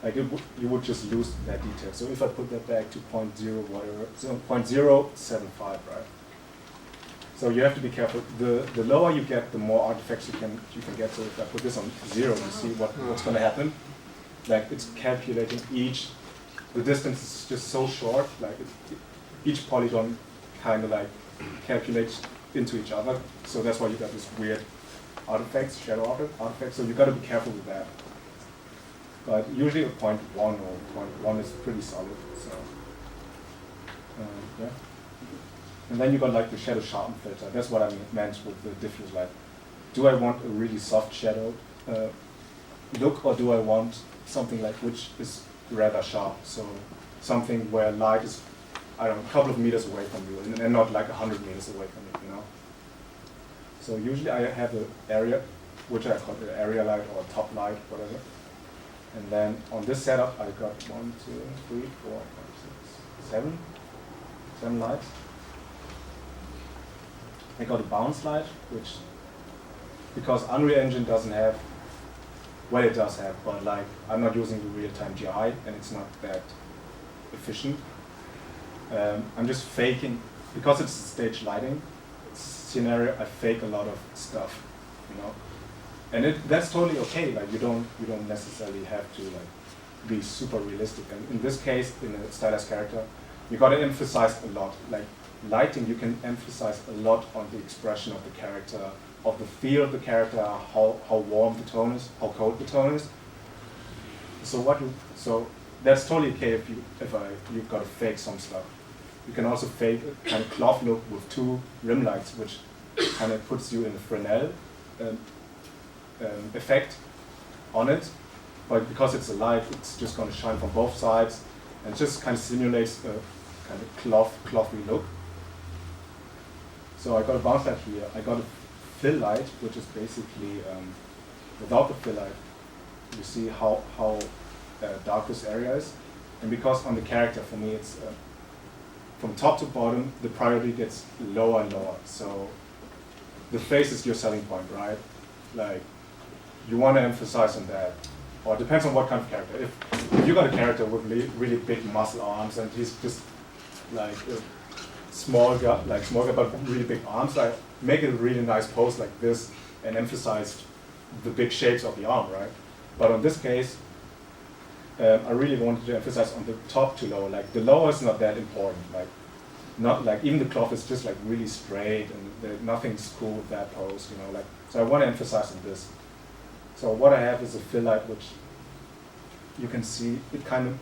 Like you would just lose that detail. So if I put that back to 0.0 whatever, so 0.075, right? So you have to be careful. The lower you get, the more artifacts you can get. So if I put this on 0, you see what's going to happen. Like it's calculating the distance is just so short. Like each polygon kind of like calculates into each other. So that's why you got this weird artifacts, shadow artifacts. So you got to be careful with that. But usually a 0.1 or 0.1 is pretty solid. So yeah. And then you got like the shadow sharpen filter. That's what I meant with the diffuse light. Do I want a really soft shadow look, or do I want something like which is rather sharp? So something where light is, I don't know, a couple of meters away from you, and not like 100 meters away from you, you know? So usually I have an area, which I call the area light or top light, whatever. And then on this setup, I got 1, 2, 3, 4, 5, 6, 7 lights. I got a bounce light, which, because Unreal Engine doesn't have, well, it does have, but like I'm not using the real-time GI, and it's not that efficient. I'm just faking, because it's stage lighting scenario. I fake a lot of stuff, you know, and that's totally okay. Like you don't necessarily have to like be super realistic. And in this case, in a stylized character, you got to emphasize a lot. Like lighting, you can emphasize a lot on the expression of the character, of the feel of the character, how warm the tone is, how cold the tone is. So that's totally okay if you've got to fake some stuff. You can also fake a kind of cloth look with 2 rim lights, which kind of puts you in a Fresnel effect on it. But because it's a light, it's just going to shine from both sides, and just kind of simulates a kind of clothy look. So I got a bounce light here. I got a fill light, which is basically without the fill light, you see how dark this area is. And because on the character, for me, it's from top to bottom, the priority gets lower and lower. So the face is your selling point, right? Like you want to emphasize on that. Or it depends on what kind of character. If you got a character with really big muscle arms and he's just like a small guy, but really big arms, like make it a really nice pose like this and emphasize the big shapes of the arm, right? But on this case, I really wanted to emphasize on the top to lower. Like the lower is not that important. Like not like even the cloth is just like really straight and nothing's cool with that pose, you know. Like so, I want to emphasize on this. So what I have is a fill light, which you can see it kind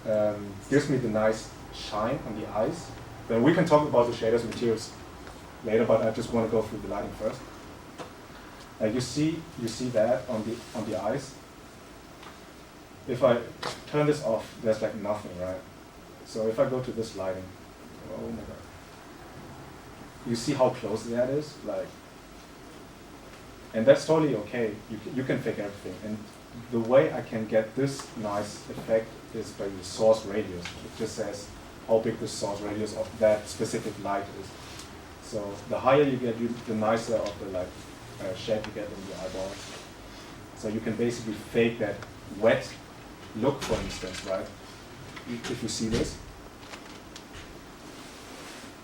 of gives me the nice shine on the eyes. Then we can talk about the shaders materials later, but I just want to go through the lighting first. You see that on the eyes. If I turn this off, there's like nothing, right? So if I go to this lighting, oh my god, you see how close that is, like, and that's totally okay. You can fake everything, and the way I can get this nice effect is by the source radius. It just says how big the source radius of that specific light is. So the higher you get, the nicer of the like shape you get in the eyeball. So you can basically fake that wet look, for instance, right? If you see this.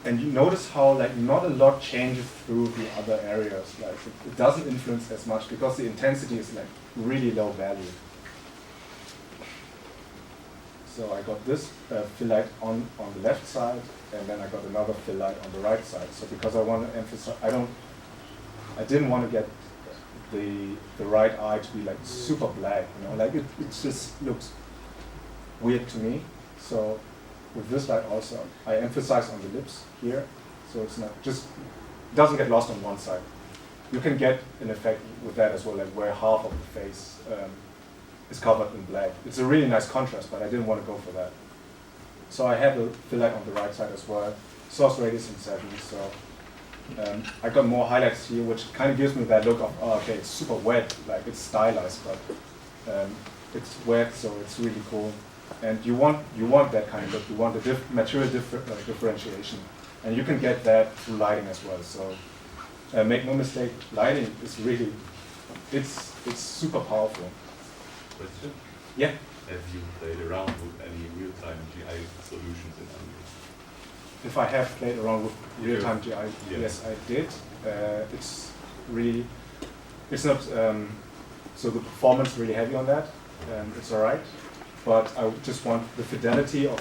And you notice how like not a lot changes through the other areas. Like it doesn't influence as much because the intensity is like really low value. So I got this fill light on the left side, and then I got another fill light on the right side. So because I want to emphasize, I didn't want to get the right eye to be like super black, you know, like it just looks weird to me. So with this light also, I emphasize on the lips here, so it's not just doesn't get lost on one side. You can get an effect with that as well, like where half of the face is covered in black. It's a really nice contrast, but I didn't want to go for that. So I have a fill light on the right side as well. Source radius in 7, so I got more highlights here, which kind of gives me that look of, oh, okay, it's super wet, like it's stylized, but it's wet, so it's really cool. And you want that kind of look. You want the material differentiation, and you can get that through lighting as well. So make no mistake, lighting is really, it's super powerful. Question? Yeah. Have you played around with any real-time GI solutions in Unreal? If I have played around with real-time GI, Yeah. yes, I did. It's not, so the performance really heavy on that, and it's all right. But I just want the fidelity of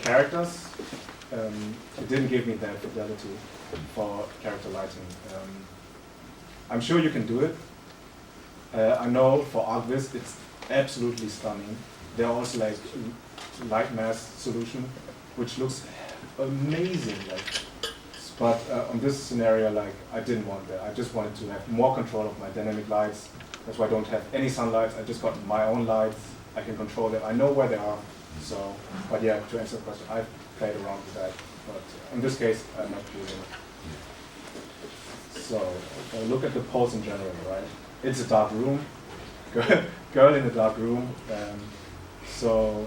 characters. It didn't give me that fidelity for character lighting. I'm sure you can do it. I know for ArcVis it's absolutely stunning. There are also like light mask solution, which looks amazing. But on this scenario, like I didn't want that. I just wanted to have more control of my dynamic lights That's why I don't have any sunlights. I just got my own lights. I can control them. I know where they are. So, but yeah, to answer the question, I've played around with that. But in this case, I'm not using it. So, if I look at the pose in general, right? It's a dark room. Girl in a dark room. So,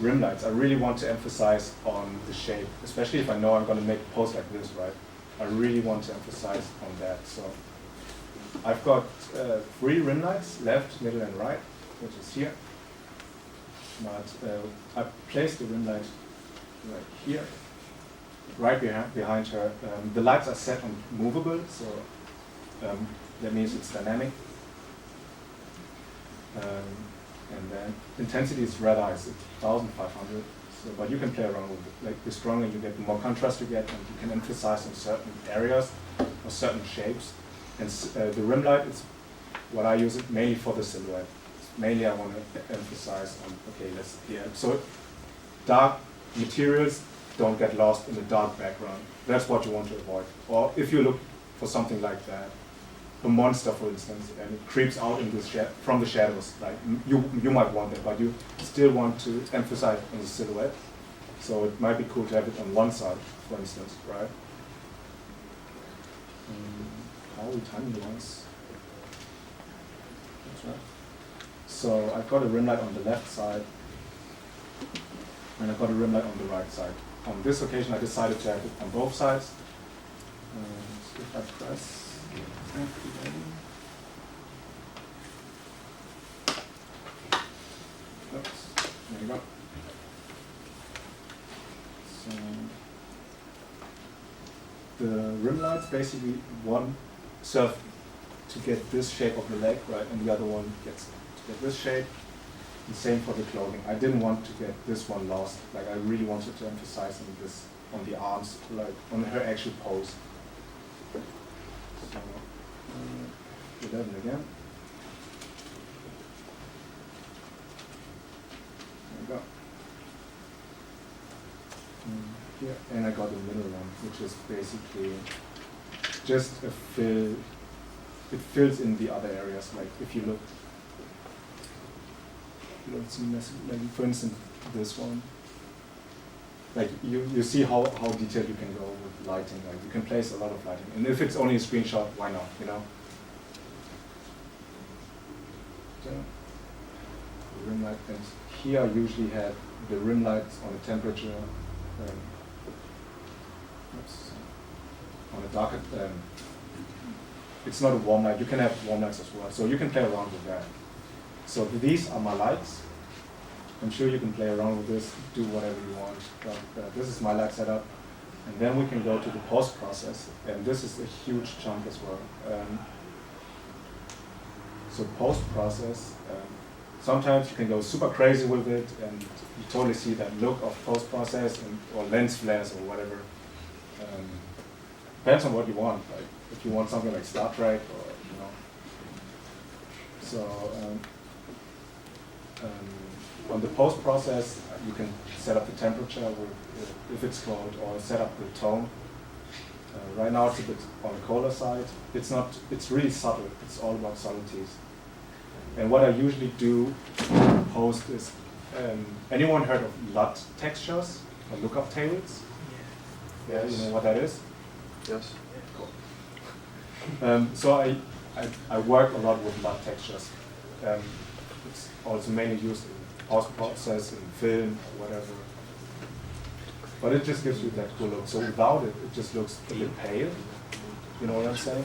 rim lights, I really want to emphasize on the shape, especially if I know I'm going to make a pose like this, right? I really want to emphasize on that. So, I've got 3 rim lights, left, middle, and right, which is here. But I placed the rim light right here, right behind her. The lights are set on movable, so that means it's dynamic. And then intensity is rather high, it's 1500. So, but you can play around with it. Like the stronger you get, the more contrast you get, and you can emphasize on certain areas or certain shapes. And the rim light is what I use it mainly for the silhouette. Mainly I want to emphasize on, okay, let's, yeah. So dark materials don't get lost in the dark background. That's what you want to avoid. Or if you look for something like that, a monster, for instance, and it creeps out in the from the shadows, like you might want that, but you still want to emphasize on the silhouette. So it might be cool to have it on one side, for instance, right? How are we timing wise? That's right. So I've got a rim light on the left side, and I've got a rim light on the right side. On this occasion, I decided to have it on both sides. And if I press, oops, there you go. So the rim lights basically one serve to get this shape of the leg, right, and the other one gets to get this shape. The same for the clothing. I didn't want to get this one lost. Like I really wanted to emphasize on this, on the arms, like on her actual pose. So 11 again. There we go. Here, and I got the middle one, which is basically just a fill. It fills in the other areas. Like if you look, like for instance, this one. Like you see how detailed you can go with lighting. Like you can place a lot of lighting, and if it's only a screenshot, why not? You know. So, the rim light things. Here I usually have the rim lights on a temperature. On a darker. It's not a warm light. You can have warm lights as well, so you can play around with that. So these are my lights. I'm sure you can play around with this, do whatever you want, but this is my light setup. And then we can go to the post process, and this is a huge chunk as well. So post process, sometimes you can go super crazy with it, and you totally see that look of post process or lens flares or whatever. Depends on what you want. Like if you want something like Star Trek, or you know. So. On the post process, you can set up the temperature if it's cold, or set up the tone. Right now it's a bit on the colder side. It's really subtle. It's all about subtleties. And what I usually do post is, anyone heard of LUT textures or lookup tables? Yeah, you know what that is? Yes. Cool. So I work a lot with LUT textures. It's also mainly used in post process, in film, or whatever. But it just gives you that cool look. So without it, it just looks a bit pale. You know what I'm saying?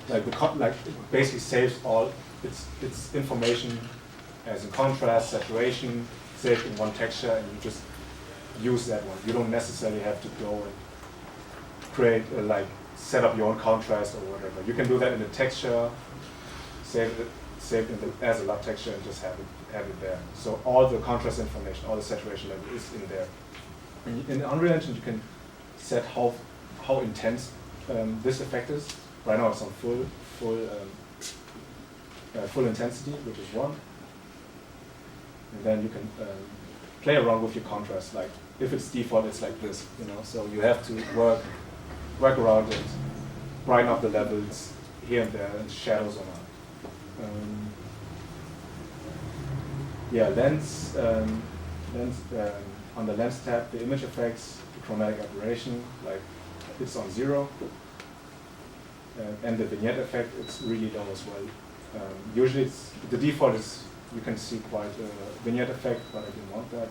Like it basically saves all its information as a contrast, saturation, saved in one texture, and you just use that one. You don't necessarily have to go and create set up your own contrast or whatever. You can do that in the texture, save it as a LUT texture, and just have it there. So all the contrast information, all the saturation level is in there. In Unreal Engine, you can set how intense this effect is. Right now, it's on full intensity, which is 1. And then you can play around with your contrast. Like if it's default, it's like this, you know. So you have to work around it, brighten up the levels, here and there shadows or not. Yeah, lens, on the lens tab, the image effects, the chromatic aberration, like it's on 0. And the vignette effect, it's really low as well. Usually the default is, you can see quite a vignette effect, but I didn't want that.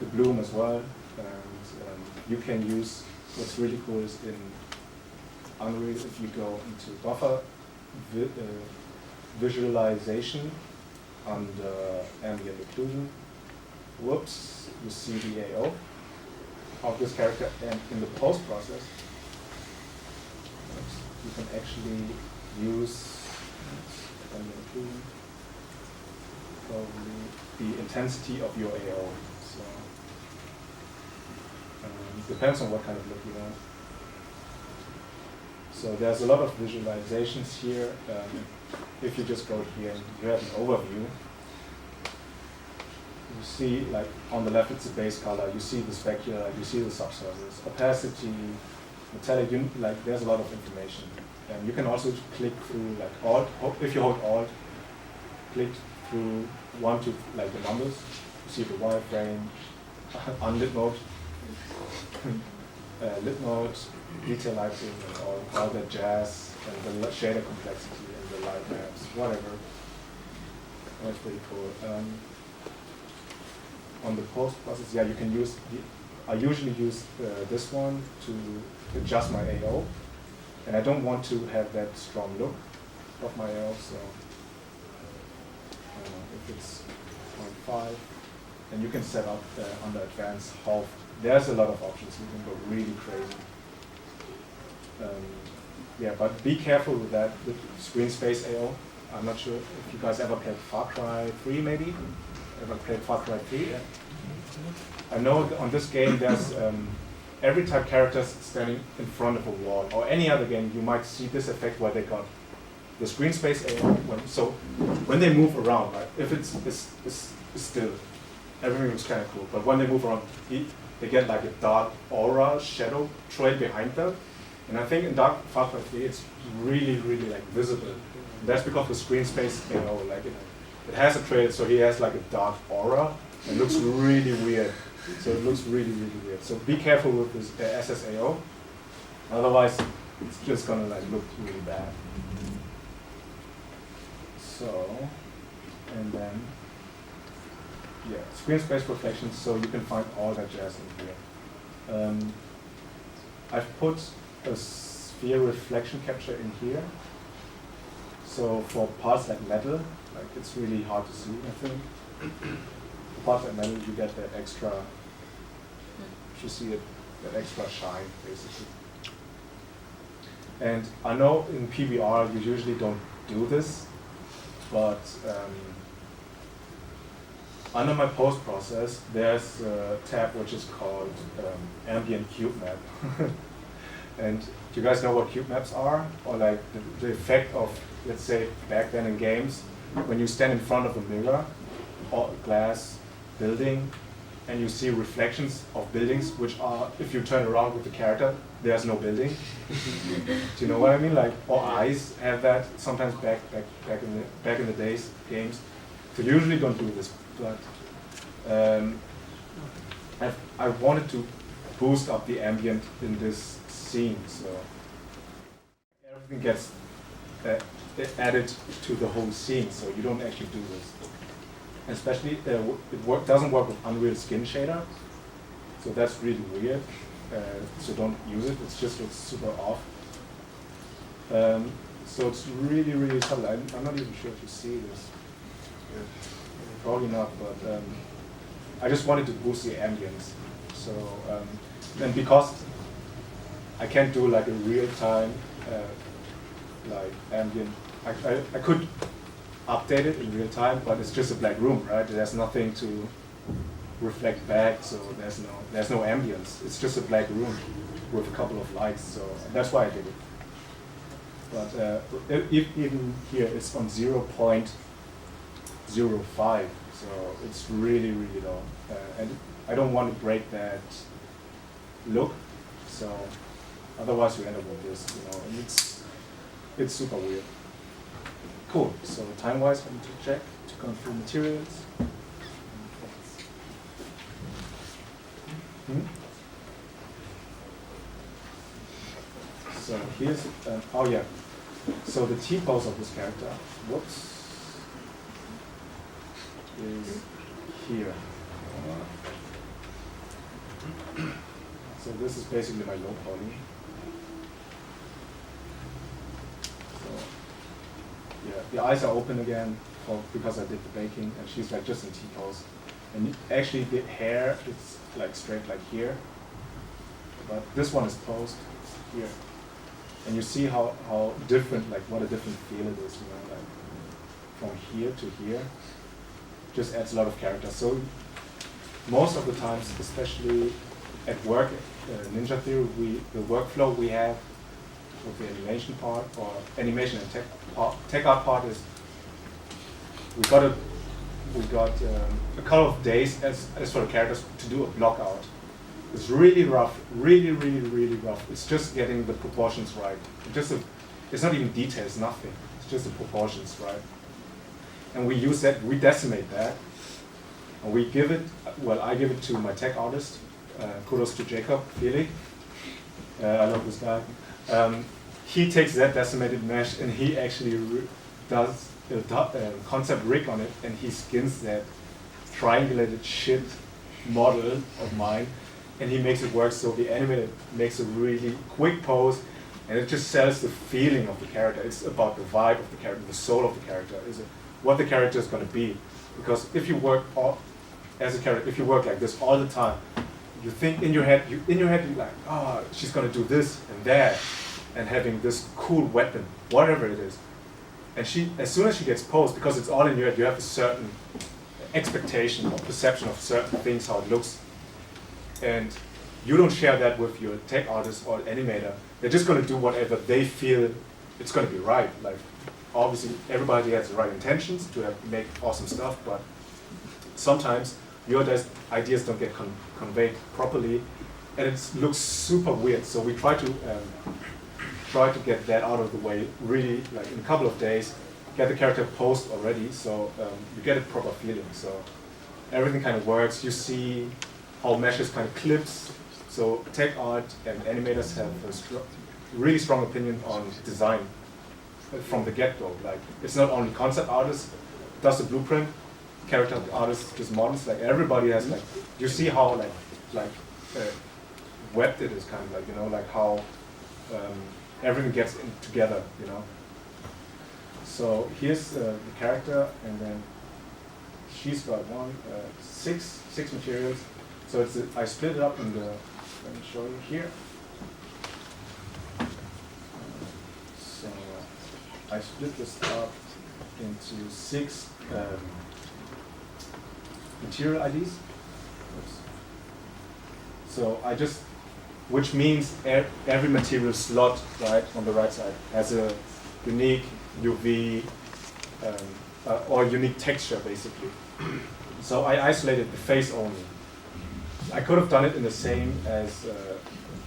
The bloom as well. And you can use, what's really cool is in Unreal, if you go into buffer visualization under ambient occlusion, whoops, you see the AO of this character, and in the post process, you can actually use probably the intensity of your AO. So depends on what kind of look you want. So there's a lot of visualizations here. If you just go here and you have an overview, you see, like on the left it's the base color, you see the specular, you see the subsurface, opacity, metallic, like there's a lot of information. And you can also click through like Alt, if you hold Alt, click through one to like the numbers, you see the wireframe, unlit mode, lit mode, detail lighting, and all that jazz, and the shader complexity, and the light maps, whatever. That's pretty cool. On the post process, yeah, you can use, I usually use this one to adjust my AO, and I don't want to have that strong look of my AO, so if it's 0.5, and you can set up under advanced how, there's a lot of options, you can go really crazy. Yeah, but be careful with that, with screen space AO. I'm not sure if you guys ever played Far Cry 3 maybe? Ever played Far Cry 3? Yeah. I know on this game there's every type character standing in front of a wall, or any other game you might see this effect where they got the screen space AO, so when they move around, right, if it's still, everything looks kind of cool, but when they move around, they get like a dark aura, shadow trail behind them. And I think in Far Cry 3 it's really, really like visible. And that's because the screen space, like it has a trail, so he has like a dark aura. It looks really weird. So it looks really, really weird. So be careful with this SSAO. Otherwise, it's just gonna like look really bad. So, and then, yeah, screen space reflections. So you can find all that jazz in here. I've put a sphere reflection capture in here. So for parts like metal, like it's really hard to see, I think. For parts like metal, you get that extra, you see it, that extra shine, basically. And I know in PBR you usually don't do this, but under my post process, there's a tab which is called Ambient Cubemap. And do you guys know what cube maps are? Or like the effect of, let's say, back then in games, when you stand in front of a mirror, or glass, building, and you see reflections of buildings, which are, if you turn around with the character, there's no building. Do you know what I mean? Like, or eyes have that, sometimes back in the days, games. So you usually don't do this, but I wanted to boost up the ambient in this scene, so everything gets added to the whole scene, so you don't actually do this. Especially, it doesn't work with Unreal Skin Shader, so that's really weird, so don't use it, it's super off. So it's really, really subtle. I'm not even sure if you see this. Probably not, but I just wanted to boost the ambience. So, and because I can't do like a real-time like ambient, I could update it in real time, but it's just a black room, right? There's nothing to reflect back, so there's no ambience. It's just a black room with a couple of lights, so that's why I did it. But even here, it's on 0.05, so it's really, really low. And I don't want to break that look, so otherwise you end up with this, and it's super weird. Cool. So time-wise, I need to check to go through materials. So here's, oh yeah. So the T-pose of this character, whoops, is here. So this is basically my low poly. So yeah, the eyes are open again because I did the baking, and she's like just in T-pose. And actually the hair is like straight like here, but this one is posed here. And you see how different, like what a different feel it is, you know, like from here to here. Just adds a lot of character. So most of the times, especially at work, Ninja Theory, the workflow we have with the animation part or animation and tech art part is we got a couple of days as for the characters to do a block out. It's really rough, really rough. It's just getting the proportions right. It's not even details, nothing. It's just the proportions right. And we use that, we decimate that, and we give it, well, I give it to my tech artist. Kudos to Jacob Feli. I love this guy. He takes that decimated mesh and he actually does a concept rig on it, and he skins that triangulated shit model of mine, and he makes it work so the animator makes a really quick pose, and it just sells the feeling of the character. It's about the vibe of the character, the soul of the character, what the character is going to be. Because if you work as a character, if you work like this all the time, you think in your head, you're like, oh, she's going to do this and that, and having this cool weapon, whatever it is. And as soon as she gets posed, because it's all in your head, you have a certain expectation or perception of certain things, how it looks. And you don't share that with your tech artist or animator. They're just going to do whatever they feel it's going to be right. Like, obviously, everybody has the right intentions to make awesome stuff, but sometimes your ideas don't get conveyed properly, and it looks super weird. So we try to get that out of the way, really, like in a couple of days, get the character posed already, so you get a proper feeling. So everything kind of works. You see how meshes kind of clips. So tech art and animators have a really strong opinion on design from the get-go. Like, it's not only concept artists does the blueprint, character artists just models. Like, everybody has, like, you see how like webbed it is, kind of like, you know, like how everything gets together, you know. So here's the character, and then she's got six materials. So I split it up in the, let me show you here. So I split this up into 6 material IDs. Oops. So which means every material slot, right, on the right side has a unique UV or unique texture, basically. So I isolated the face only. I could have done it in the same as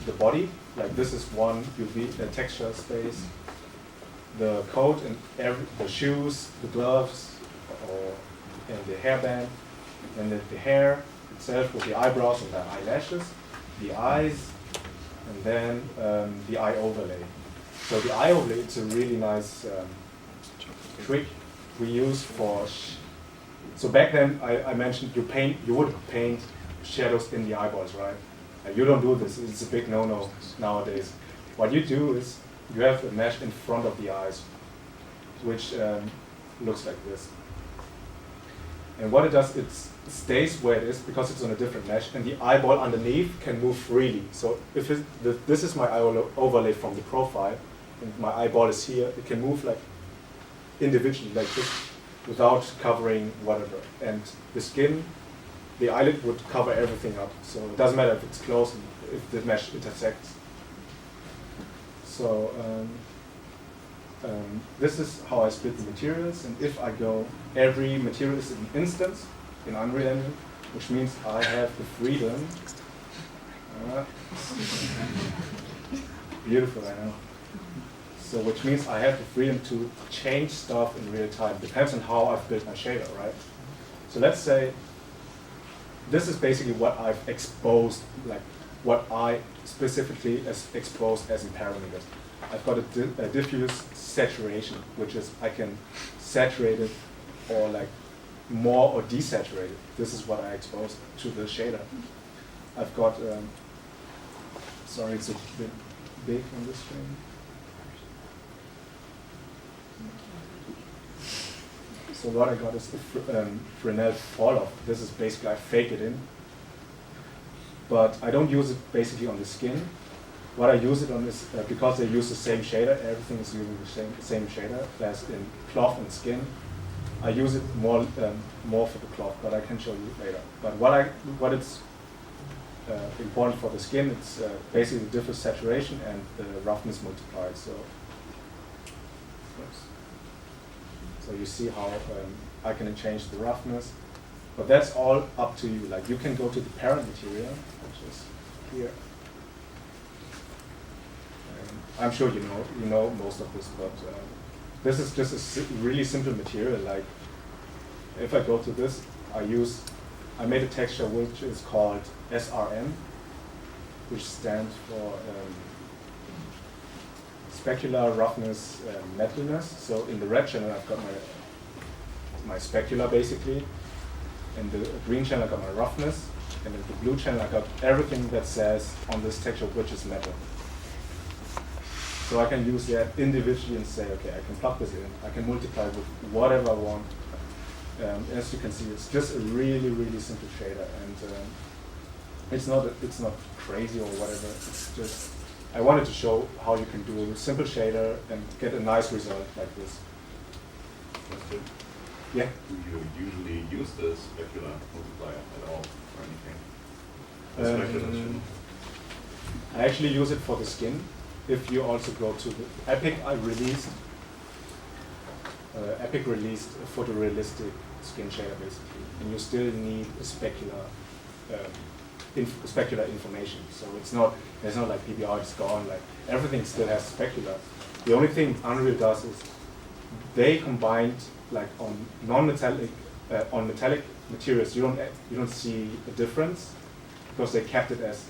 the body. Like, this is one UV texture space. The coat and the shoes, the gloves, and the hairband, and the hair itself with the eyebrows and the eyelashes, the eyes, and then the eye overlay. So the eye overlay, it's a really nice trick we use for. So back then I mentioned you would paint shadows in the eyeballs, right? You don't do this. It's a big no-no nowadays. What you do is you have a mesh in front of the eyes, which looks like this. And what it does, it stays where it is because it's on a different mesh, and the eyeball underneath can move freely. So if this is my eye overlay from the profile, and my eyeball is here, it can move like individually, like this, without covering whatever. And the skin, the eyelid would cover everything up. So it doesn't matter if it's close, if the mesh intersects. So this is how I split the materials, and if I go, every material is an instance in Unreal Engine, which means I have the freedom. Beautiful, I know. So which means I have the freedom to change stuff in real time. Depends on how I've built my shader, right? So let's say this is basically what I've exposed, like what I specifically exposed as in parameters. I've got a diffuse saturation, which is I can saturate it or like more or desaturate it. This is what I exposed to the shader. I've got, sorry, it's a bit big on this screen. So what I got is the Fresnel fall-off. This is basically, I fake it in. But I don't use it basically on the skin. What I use it on is, because they use the same shader, everything is using the same shader as in cloth and skin. I use it more for the cloth, but I can show you later. But what it's important for the skin, it's basically the difference saturation and the roughness multiplied. So you see how I can change the roughness, but that's all up to you. Like you can go to the parent material, which is here. I'm sure you know most of this, but this is just a really simple material. Like if I go to this, I made a texture which is called SRM, which stands for specular roughness metalness. So in the red channel I've got my specular basically, in the green channel I got my roughness, and in the blue channel I got everything that says on this texture which is metal. So I can use that individually and say, okay, I can plug this in, I can multiply with whatever I want. As you can see, it's just a really, really simple shader, and it's not crazy or whatever. It's just I wanted to show how you can do a simple shader and get a nice result like this. Question. Yeah. Do you usually use the specular multiplier at all for anything? I actually use it for the skin. If you also go to the Epic, Epic released a photorealistic skin shader basically, and you still need a specular information. So there's not like PBR is gone. Like everything still has specular. The only thing Unreal does is they combined like on non-metallic on metallic materials. You don't see a difference because they kept it as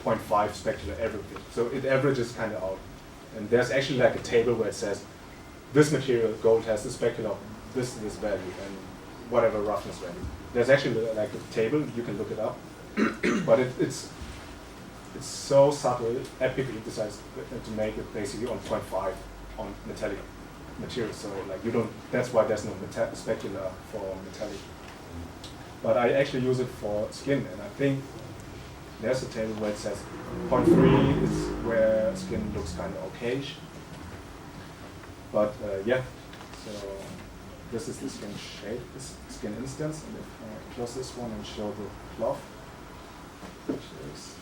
0.5 specular everything. So it averages kind of out. And there's actually like a table where it says this material, gold, has the specular of this value and whatever roughness value. There's actually like a table, you can look it up. But it's so subtle, Epic decides to make it basically on 0.5 on metallic materials. So like that's why there's no specular for metallic. But I actually use it for skin, and I think there's a table where it says 0.3 is where skin looks kind of okayish. But yeah, so this is the skin shape, this skin instance. And if I close this one and show the cloth, which is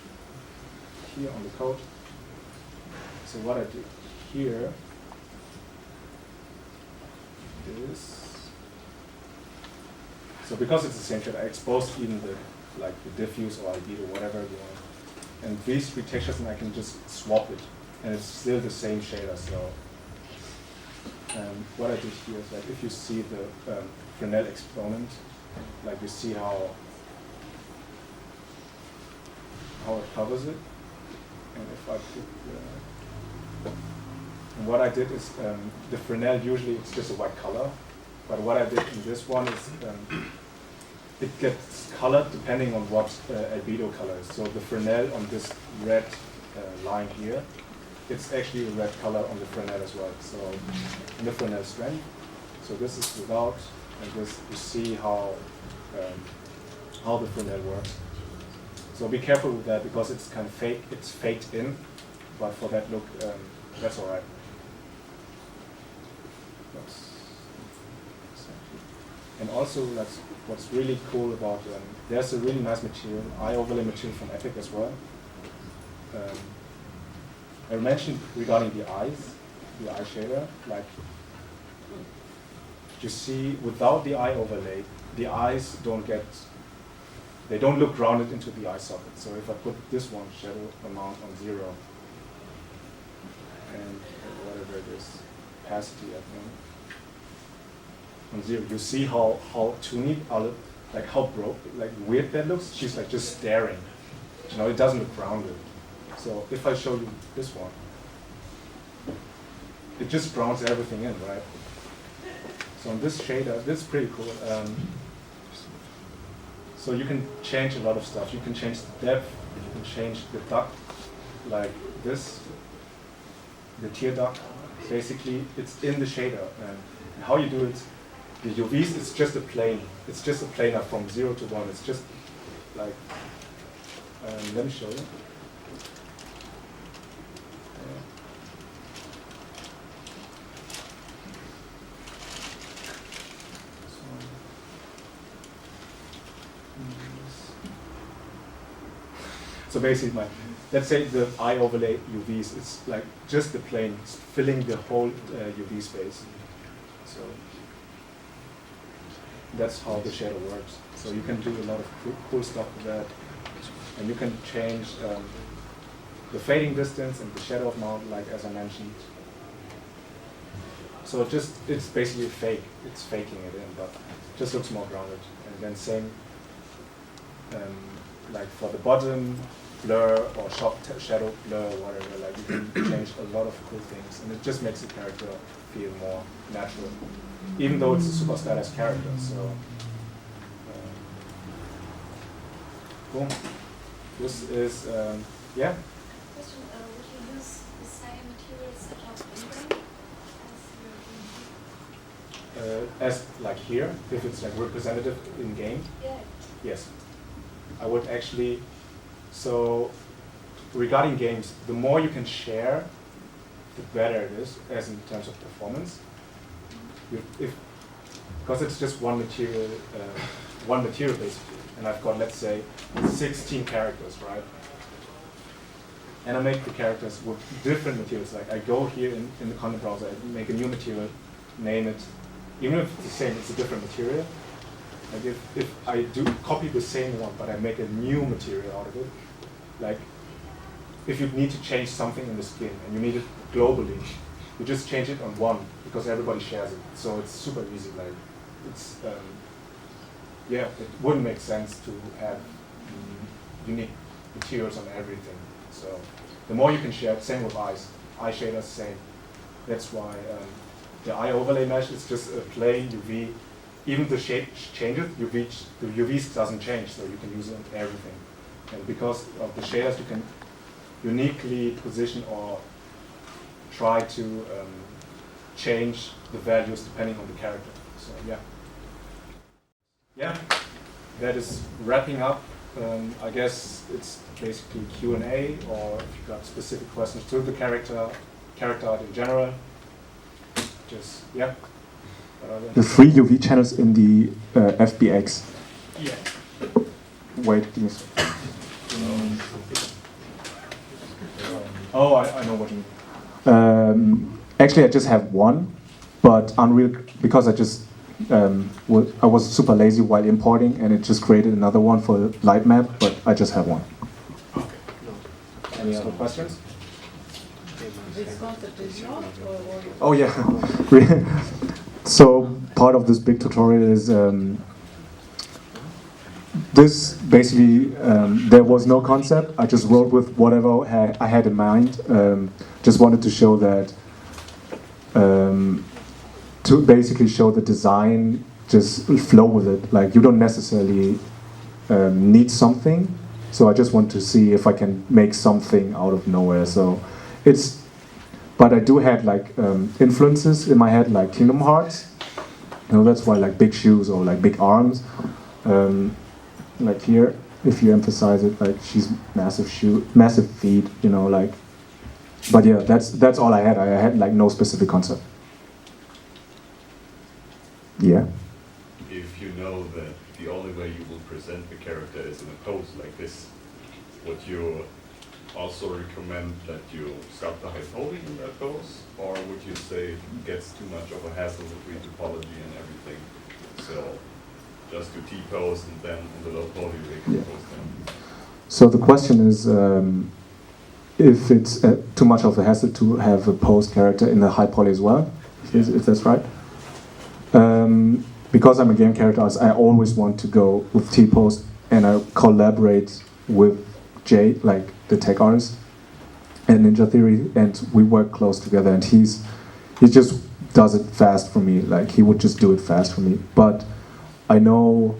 here on the code. So what I do here is, so because it's the same shape, I exposed even the diffuse or albedo, whatever you want. And these three textures, and I can just swap it, and it's still the same shader. So what I did here is that if you see the Fresnel exponent, like you see how it covers it, and if I put and what I did is the Fresnel usually it's just a white color, but what I did in this one is it gets colored depending on what albedo color is. So the Fresnel on this red line here, it's actually a red color on the Fresnel as well. So in the Fresnel strength, so this is without, and this you see how the Fresnel works. So be careful with that because it's kind of fake. It's faked in, but for that look, that's all right. And also, what's really cool about there's a really nice material, eye overlay material from Epic as well. I mentioned regarding the eyes, the eye shader, like you see without the eye overlay, the eyes they don't look grounded into the eye socket. So if I put this one shadow amount on 0, and whatever it is, opacity, I think. On 0, you see how toony, like how broke, like weird that looks. She's like just staring. You know, it doesn't look grounded. So if I show you this one, it just grounds everything in, right? So on this shader, this is pretty cool. So you can change a lot of stuff. You can change the depth, you can change the duct, like this, the tear duct. Basically, it's in the shader. And how you do it, the UVs, it's just a plane. It's just a planar from 0 to 1. It's just like, let me show you. So basically, let's say the eye overlay UVs, it's like just the plane, it's filling the whole UV space. So that's how the shader works. So you can do a lot of cool stuff with that. And you can change the fading distance and the shadow amount, like as I mentioned. So it's basically fake. It's faking it in, but it just looks more grounded. And then same, like for the bottom, blur or shadow blur or whatever, like you can change a lot of cool things, and it just makes the character feel more natural, even though it's a super stylized character. So, cool. This is, yeah. Question, would you use the same materials that are in game As like here, if it's like representative in game, Yeah. yes, I would actually. So regarding games, the more you can share, the better it is, as in terms of performance. Because it's just one material basically, and I've got, let's say, 16 characters, right? And I make the characters with different materials. Like I go here in the content browser, I make a new material, name it. Even if it's the same, it's a different material. Like if I do copy the same one, but I make a new material out of it, like if you need to change something in the skin and you need it globally, you just change it on one because everybody shares it. So it's super easy. Like it's yeah, it wouldn't make sense to have unique materials on everything. So the more you can share, same with eyes. Eye shaders, same. That's why the eye overlay mesh is just a plain UV. Even the shape changes, the UVs doesn't change, so you can use it on everything. And because of the shaders, you can uniquely position or try to change the values depending on the character. So yeah. Yeah, that is wrapping up. I guess it's basically Q&A, or if you've got specific questions to the character art in general, just, yeah. The 3 UV channels in the FBX. Yeah. Wait, give me a second. Oh, I know what you mean. Actually, I just have one, but Unreal, because I just I was super lazy while importing, and it just created another one for light map, but I just have one. Okay. Any other questions? This concept is not, or Oh yeah. So part of this big tutorial is this basically there was no concept. I just wrote with whatever I had in mind. Just wanted to show that to basically show the design, just flow with it. Like you don't necessarily need something. So I just want to see if I can make something out of nowhere. So it's. But I do have like influences in my head, like Kingdom Hearts. You know, that's why like big shoes or like big arms. Like here, if you emphasize it, like she's massive feet. You know, like. But yeah, that's all I had. I had like no specific concept. Yeah. If you know that the only way you will present the character is in a pose like this, would you also recommend that you sculpt the height wholly in that pose, or would you say it gets too much of a hassle between topology and everything? So just do T-pose and then in the low poly we can pose them. So the question is, if it's too much of a hassle to have a pose character in the high poly as well, if that's right. Because I'm a game character artist, I always want to go with T-pose, and I collaborate with Jay, like the tech artist, and Ninja Theory, and we work close together, and he just does it fast for me. Like, he would just do it fast for me. But I know,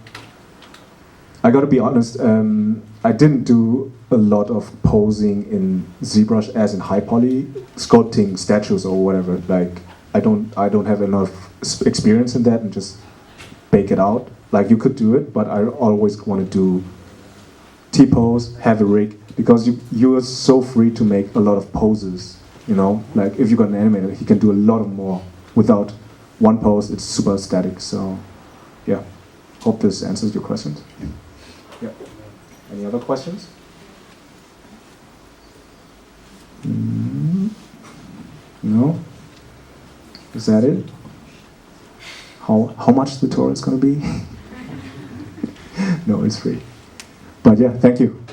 I gotta be honest, I didn't do a lot of posing in ZBrush as in high poly, sculpting statues or whatever. Like, I don't have enough experience in that and just bake it out. Like, you could do it, but I always want to do T-pose, have a rig, because you are so free to make a lot of poses, you know? Like, if you got an animator, he can do a lot more without one pose. It's super static, so yeah. Hope this answers your questions. Yeah. Any other questions? No? Is that it? How much the tutorial is going to be? No, it's free. But yeah, thank you.